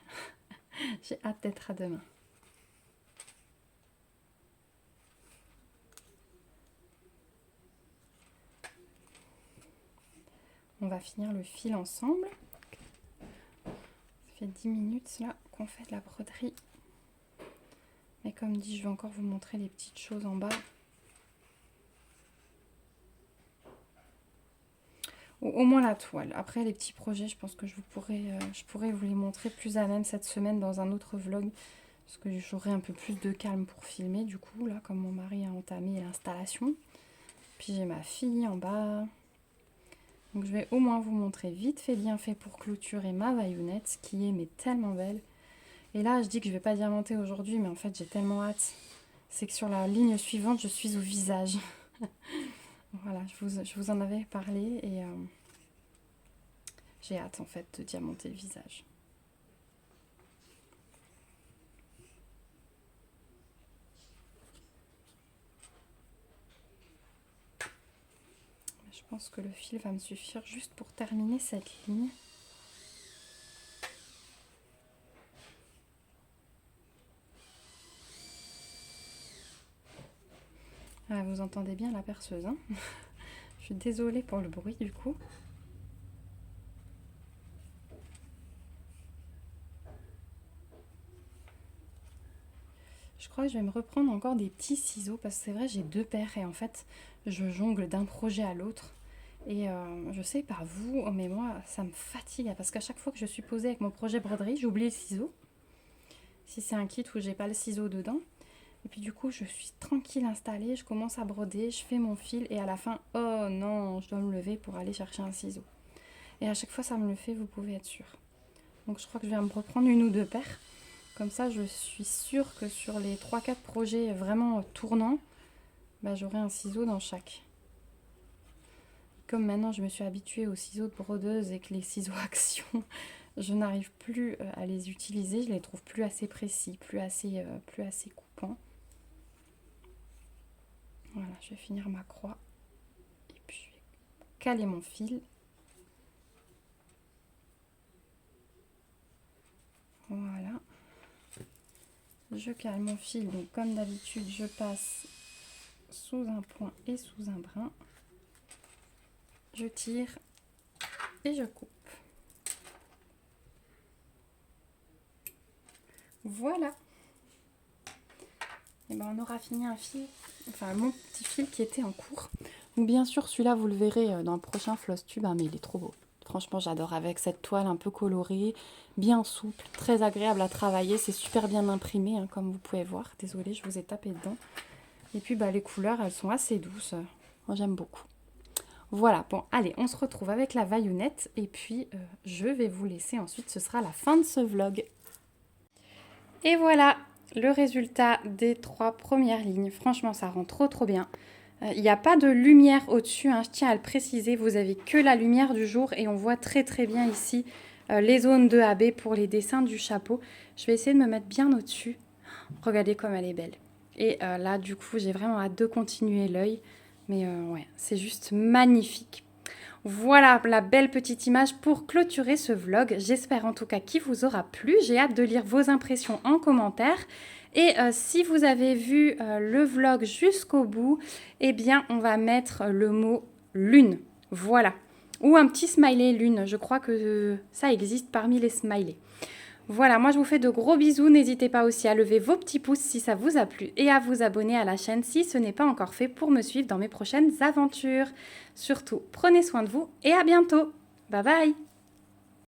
J'ai hâte d'être à demain. On va finir le fil ensemble. Ça fait 10 minutes là qu'on fait de la broderie. Mais comme dit, je vais encore vous montrer les petites choses en bas. Au moins la toile. Après les petits projets, je pense que je pourrais vous les montrer plus à même cette semaine dans un autre vlog. Parce que j'aurai un peu plus de calme pour filmer du coup, là, comme mon mari a entamé l'installation. Puis j'ai ma fille en bas. Donc je vais au moins vous montrer vite fait bien fait pour clôturer ma vaillonnette qui est mais tellement belle. Et là je dis que je vais pas diamanter aujourd'hui, mais en fait j'ai tellement hâte. C'est que sur la ligne suivante je suis au visage. Voilà, je vous en avais parlé et j'ai hâte en fait de diamanter le visage. Je pense que le fil va me suffire juste pour terminer cette ligne. Ah, vous entendez bien la perceuse, hein? Je suis désolée pour le bruit du coup. Je crois que je vais me reprendre encore des petits ciseaux parce que c'est vrai j'ai 2 paires et en fait je jongle d'un projet à l'autre. Et je sais pas vous, mais moi ça me fatigue parce qu'à chaque fois que je suis posée avec mon projet broderie, j'oublie le ciseau. Si c'est un kit où j'ai pas le ciseau dedans. Et puis du coup je suis tranquille installée, je commence à broder, je fais mon fil et à la fin, oh non, je dois me lever pour aller chercher un ciseau. Et à chaque fois ça me le fait, vous pouvez être sûr. Donc je crois que je vais me reprendre 1 ou 2 paires. Comme ça je suis sûre que sur les 3-4 projets vraiment tournants, bah, j'aurai un ciseau dans chaque. Comme maintenant je me suis habituée aux ciseaux de brodeuse et que les ciseaux action, je n'arrive plus à les utiliser, je les trouve plus assez précis, plus assez coupants. Voilà, je vais finir ma croix et puis je vais caler mon fil. Voilà. Je cale mon fil, donc comme d'habitude, je passe sous un point et sous un brin. Je tire et je coupe. Voilà. Et ben on aura fini un fil, enfin mon petit fil qui était en cours. Donc bien sûr celui-là vous le verrez dans le prochain floss tube, hein, mais il est trop beau. Franchement j'adore avec cette toile un peu colorée, bien souple, très agréable à travailler. C'est super bien imprimé hein, comme vous pouvez voir. Désolée je vous ai tapé dedans. Et puis bah, les couleurs elles sont assez douces. Moi j'aime beaucoup. Voilà, bon allez on se retrouve avec la vaillonnette et puis je vais vous laisser ensuite, ce sera la fin de ce vlog. Et voilà le résultat des 3 premières lignes. Franchement ça rend trop bien. Il n'y a pas de lumière au-dessus, hein, je tiens à le préciser, vous avez que la lumière du jour et on voit très bien ici les zones de AB pour les dessins du chapeau. Je vais essayer de me mettre bien au-dessus. Regardez comme elle est belle. Et là du coup j'ai vraiment hâte de continuer l'œil. Mais ouais, c'est juste magnifique. Voilà la belle petite image pour clôturer ce vlog. J'espère en tout cas qu'il vous aura plu. J'ai hâte de lire vos impressions en commentaire. Et si vous avez vu le vlog jusqu'au bout, eh bien on va mettre le mot lune. Voilà. Ou un petit smiley lune. Je crois que ça existe parmi les smileys. Voilà, moi je vous fais de gros bisous. N'hésitez pas aussi à lever vos petits pouces si ça vous a plu et à vous abonner à la chaîne si ce n'est pas encore fait pour me suivre dans mes prochaines aventures. Surtout, prenez soin de vous et à bientôt. Bye bye!